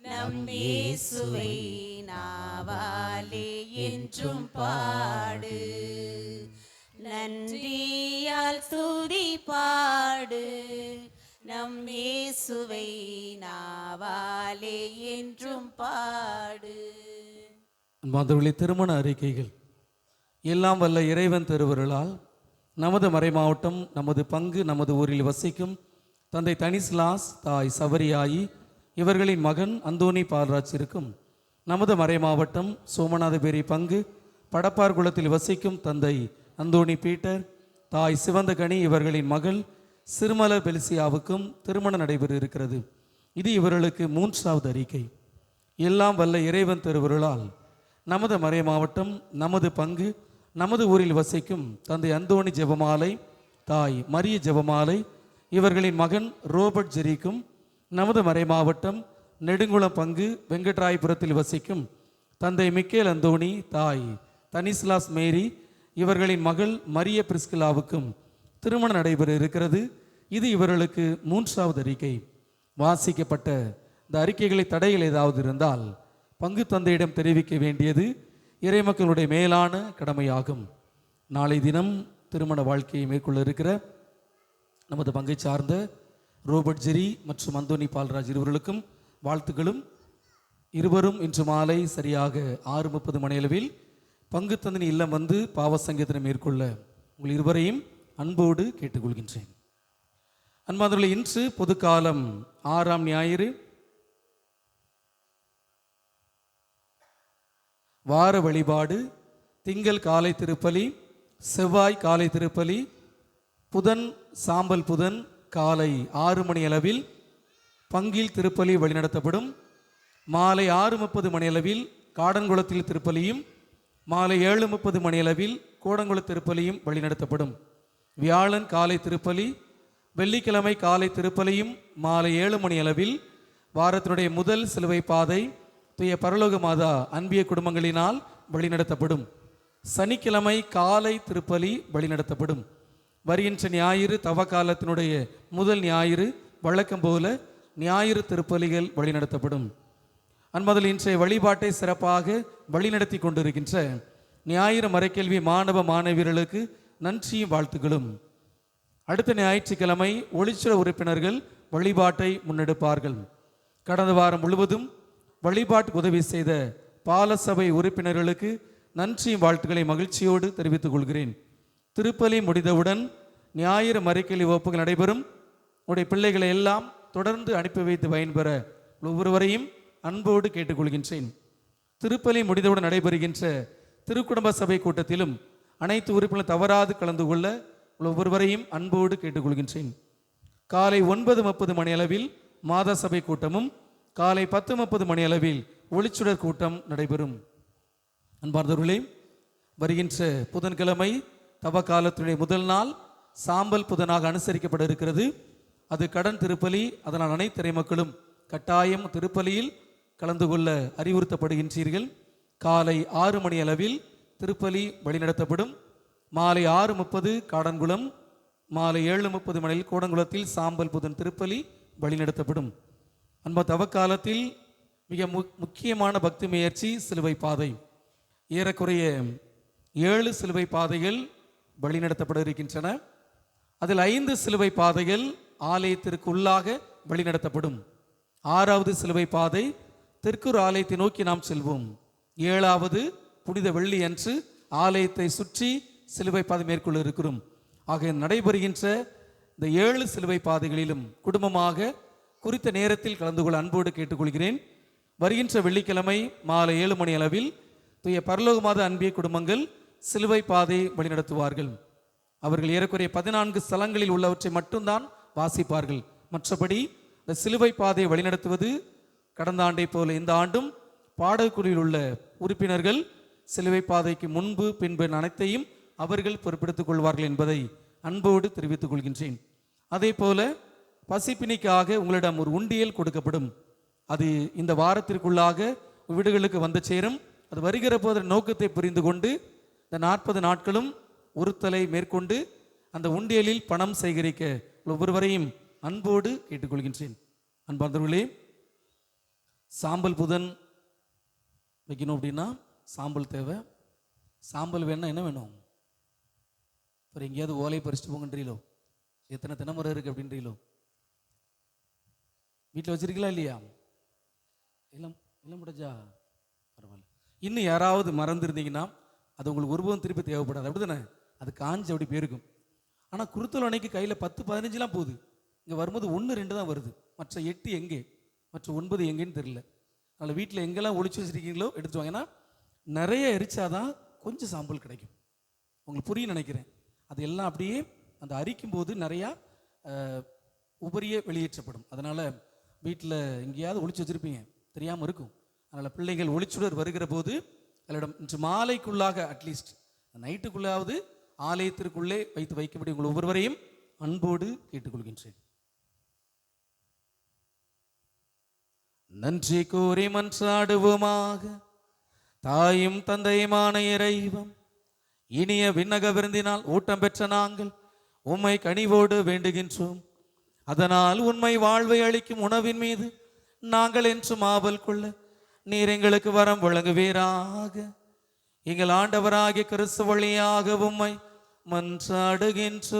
நம் இயேசுவை நாவாலே என்றும் பாடு. நன்றியால் துதி பாடு நம் இயேசுவை நாவாலே என்றும் பாடு. மாதவர்களே, திருமண அறிக்கைகள். எல்லாம் வல்ல இறைவன் திருவருளால் நமது மறைமாவட்டம், நமது பங்கு, நமது ஊரில் வசிக்கும் தந்தை தனிஸ்லாஸ், தாய் சவரியாயி, இவர்களின் மகன் அந்தோணி பால்ராஜிற்கும், நமது மறைமாவட்டம் சோமநாதபேரி பங்கு படப்பார் குளத்தில் வசிக்கும் தந்தை அந்தோணி பீட்டர், தாய் சிவந்தகனி, இவர்களின் மகள் சிறுமல பெலிசியாவுக்கும் திருமணம் நடைபெற இருக்கிறது. இது இவர்களுக்கு 3வது அறிக்கை. எல்லாம் வல்ல இறைவன் திருவருளால் நமது மறை மாவட்டம், நமது பங்கு, நமது ஊரில் வசிக்கும் தந்தை அந்தோணி ஜெபமாலை, தாய் மரிய ஜெபமாலை, இவர்களின் மகன் ரோபர்ட் ஜெரிக்கும், நமது மறை மாவட்டம் நெடுங்குளம் பங்கு வெங்கட்ராயபுரத்தில் வசிக்கும் தந்தை மிக்கேல் அந்தோணி, தாய் தனிஸ்லாஸ் மேரி, இவர்களின் மகள் மரிய பிரிஸ்கிலாவுக்கும் திருமணம் நடைபெற இருக்கிறது. இது இவர்களுக்கு 3வது அறிக்கை. வாசிக்கப்பட்ட இந்த அறிக்கைகளை தடைகள் ஏதாவது இருந்தால் பங்கு தந்தையிடம் தெரிவிக்க வேண்டியது இறைமக்களுடைய மேலான கடமையாகும். நாளை தினம் திருமண வாழ்க்கையை மேற்கொள்ள இருக்கிற நமது பங்கை சார்ந்த ரோபர்ட் ஜெரி மற்றும் அந்தோணி பால்ராஜ் இருவர்களுக்கும் வாழ்த்துக்களும். இருவரும் இன்று மாலை சரியாக 6:30 மணியளவில் பங்கு தந்தின் இல்லம் வந்து பாவ சங்கீதனை மேற்கொள்ள உங்கள் இருவரையும் அன்போடு கேட்டுக்கொள்கின்றேன். அன்பார்ந்தவர்களே, இன்று பொதுக்காலம் 6ஆம் ஞாயிறு, வார வழிபாடு, திங்கள் காலை திருப்பலி, செவ்வாய் காலை திருப்பலி, புதன் சாம்பல் புதன் காலை 6 மணி அளவில் பங்கில் திருப்பலி வழிநடத்தப்படும். மாலை 6:30 மணியளவில் காடன்குளத்தில் திருப்பலியும், மாலை 7:30 மணியளவில் கோடங்குள திருப்பலியும் வழிநடத்தப்படும். வியாழன் காலை திருப்பலி, வெள்ளிக்கிழமை காலை திருப்பலியும் மாலை 7 மணி அளவில் வாரத்தினுடைய முதல் சிலுவை பாதை தூய பரலோக மாதா அன்பிய குடும்பங்களினால் வழிநடத்தப்படும். சனிக்கிழமை காலை திருப்பலி வழிநடத்தப்படும். வருகின்ற ஞாயிறு தவக்காலத்தினுடைய முதல் ஞாயிறு வழக்கம் போல ஞாயிறு திருப்பலிகள் வழிநடத்தப்படும். அன்பதில் இன்றைய வழிபாட்டை சிறப்பாக வழிநடத்தி கொண்டிருக்கின்ற ஞாயிறு மறைக்கல்வி மாணவ மாணவியர்களுக்கு நன்றியும் வாழ்த்துக்களும். அடுத்த ஞாயிற்றுக்கிழமை ஒளிச்சுர உறுப்பினர்கள் வழிபாட்டை முன்னெடுப்பார்கள். கடந்த வாரம் முழுவதும் வழிபாட்டுக்கு உதவி செய்த பாலசபை உறுப்பினர்களுக்கு நன்றியும் வாழ்த்துக்களை மகிழ்ச்சியோடு தெரிவித்துக் கொள்கிறேன். திருப்பலி முடிந்தவுடன் ஞாயிறு மறைக்கல்வி வகுப்புகள் நடைபெறும். உடைய பிள்ளைகளை எல்லாம் தொடர்ந்து அனுப்பி வைத்து பயன்பெற ஒவ்வொருவரையும் அன்போடு கேட்டுக்கொள்கின்றேன். திருப்பலி முடிந்தவுடன் நடைபெறுகின்ற திருக்குடும்ப சபை கூட்டத்திலும் அனைத்து உறுப்பினர்கள் தவறாது கலந்து கொள்ள ஒவ்வொருவரையும் அன்போடு கேட்டுக்கொள்கின்றேன். காலை 9:30 மணி அளவில் மாதா சபை கூட்டமும், காலை 10:30 மணி அளவில் ஒளிச்சுடர் கூட்டம் நடைபெறும். அன்பார்ந்தவர்களே, வருகின்ற புதன்கிழமை தவக்காலத்துடைய முதல் நாள் சாம்பல் புதனாக அனுசரிக்கப்பட இருக்கிறது. அது கடன் திருப்பலி. அதனால் அனைத்து இறைமக்களும் கட்டாயம் திருப்பலியில் கலந்து கொள்ள அறிவுறுத்தப்படுகின்றீர்கள். காலை 6 மணி அளவில் திருப்பலி வழிநடத்தப்படும். மாலை 6:30 காடன்குளம், மாலை 7:30 மணியில் கோடங்குளத்தில் சாம்பல் புதன் திருப்பலி வழிநடத்தப்படும். அன்ப தவக்காலத்தில் மிக முக்கியமான பக்தி முயற்சி சிலுவை பாதை. ஏறக்குறைய 7 சிலுவை பாதைகள் வழிநடத்தப்பட இருக்கின்றன. அதில் 5 சிலுவை பாதைகள் ஆலயத்திற்கு உள்ளாக வழிநடத்தப்படும். 6வது சிலுவை பாதை தெற்குர் ஆலயத்தை நோக்கி நாம் செல்வோம். 7வது புனித வெள்ளி அன்று ஆலயத்தை சுற்றி சிலுவை பாதை மேற்கொள்ள இருக்கிறோம். ஆக நடைபெறுகின்ற இந்த 7 சிலுவை பாதைகளிலும் குடும்பமாக குறித்த நேரத்தில் கலந்து கொள்ள அன்போடு கேட்டுக்கொள்கிறேன். வருகின்ற வெள்ளிக்கிழமை மாலை 7 மணி அளவில் தூய பரலோக மாத அன்பிய குடும்பங்கள் சிலுவை பாதை வழிநடத்துவார்கள். அவர்கள் ஏறக்குறைய 14 ஸ்தலங்களில் உள்ளவற்றை மட்டும்தான் வாசிப்பார்கள். மற்றபடி இந்த சிலுவை பாதையை வழிநடத்துவது கடந்த ஆண்டை போல இந்த ஆண்டும் பாடக்குழுவில் உள்ள உறுப்பினர்கள் சிலுவை பாதைக்கு முன்பு பின்பு அனைத்தையும் அவர்கள் பொறுப்பெடுத்துக் கொள்வார்கள் என்பதை அன்போடு தெரிவித்துக் கொள்கின்றேன். அதே போல பசிப்பினிக்காக உங்களிடம் ஒரு உண்டியல் கொடுக்கப்படும். அது இந்த வாரத்திற்குள்ளாக வீடுகளுக்கு வந்து சேரும். அது வருகிற போது நோக்கத்தை புரிந்து கொண்டு இந்த 40 நாட்களும் உறுத்தலை மேற்கொண்டு அந்த உண்டியலில் பணம் சேகரிக்க ஒவ்வொருவரையும் அன்போடு கேட்டுக்கொள்கின்றேன். அன்பார்ந்தவர்களே, சாம்பல் புதன் வைக்கணும் அப்படின்னா சாம்பல் தேவை. சாம்பல் வேணா என்ன வேணும்? அப்புறம் எங்கேயாவது ஓலை பறிச்சுட்டு போங்கன்றீங்களோ? எத்தனை தினமுறை இருக்கு அப்படின்றீங்களோ? வீட்டில் வச்சிருக்கீங்களா இல்லையா? இல்லை முடிஞ்சா பரவாயில்ல. இன்னும் யாராவது மறந்துருந்தீங்கன்னா அது உங்களுக்கு ஒருபோதும் திருப்பி தேவைப்படாது. அப்படி தானே? அது காஞ்சி அப்படி போயிருக்கும். ஆனால் குருத்தல் அன்னைக்கு கையில் 10-15 போகுது. இங்கே வரும்போது 1-2 தான் வருது. மற்ற 8 எங்கே, மற்ற 9 எங்கேன்னு தெரியல. அதனால் வீட்டில் எங்கெல்லாம் ஒழிச்சு வச்சிருக்கீங்களோ எடுத்து வாங்க. ஏன்னா நிறைய எரிச்சாதான் கொஞ்சம் சாம்பல் கிடைக்கும். உங்களுக்கு புரிய நினைக்கிறேன். அது எல்லாம் அப்படியே அந்த அரிக்கும் போது நிறையா உபரியே வெளியேற்றப்படும். அதனால் வீட்டில் எங்கேயாவது ஒழிச்சு வச்சுருப்பீங்க, தெரியாமல் இருக்கும். அதனால் பிள்ளைகள் ஒளிச்சுடர் வருகிற போது அதிலிடம் இன்று மாலைக்குள்ளாக அட்லீஸ்ட் நைட்டுக்குள்ளாவது ஆலயத்திற்குள்ளே வைக்கும்படி உங்கள் ஒவ்வொருவரையும் அன்போடு கேட்டுக்கொள்கின்றேன். நன்றி கூறி மன்றாடுவோமாக. தாயும் தந்தையுமான இறைவன், இனிய விண்ணக விருந்தினால் ஊட்டம் பெற்ற நாங்கள் உம்மை கனிவோடு வேண்டுகின்றோம். அதனால் உண்மை வாழ்வை அளிக்கும் உணவின் மீது நாங்கள் என்றும் ஆவல் கொள்ள நீர் எங்களுக்கு வரம் வழங்குவீராக. எங்கள் ஆண்டவராகிய கிறிஸ்து வழியாக உம்மை மன்றாடுகின்றோம்.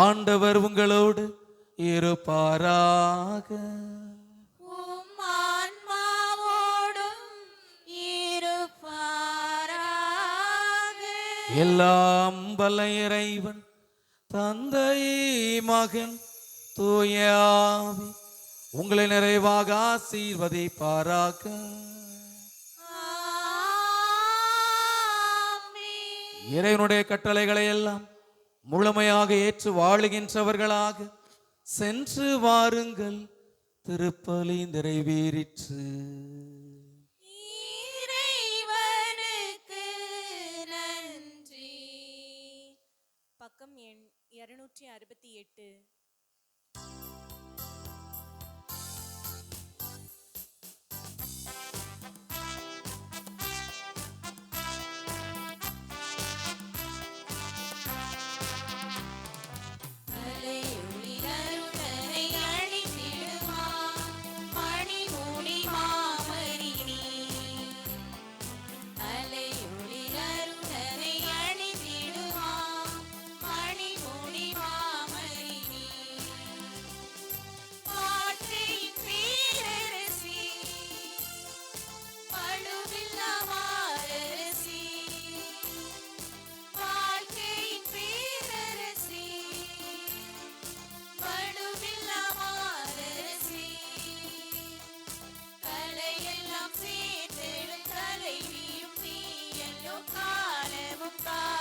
ஆண்டவர் உங்களோடு இருப்பாராக. எல்லாம் வல்ல இறைவன் தந்தை மகன் தூய ஆவி உங்களை நிறைவாக ஆசீர்வதிப்பாராக. இறைவனுடைய கட்டளைகளை எல்லாம் முழுமையாக ஏற்று வாழுகின்றவர்களாக சென்று வாருங்கள். திருப்பலி நிறைவேறிற்று. பக்கம் எண் 268. காலமும்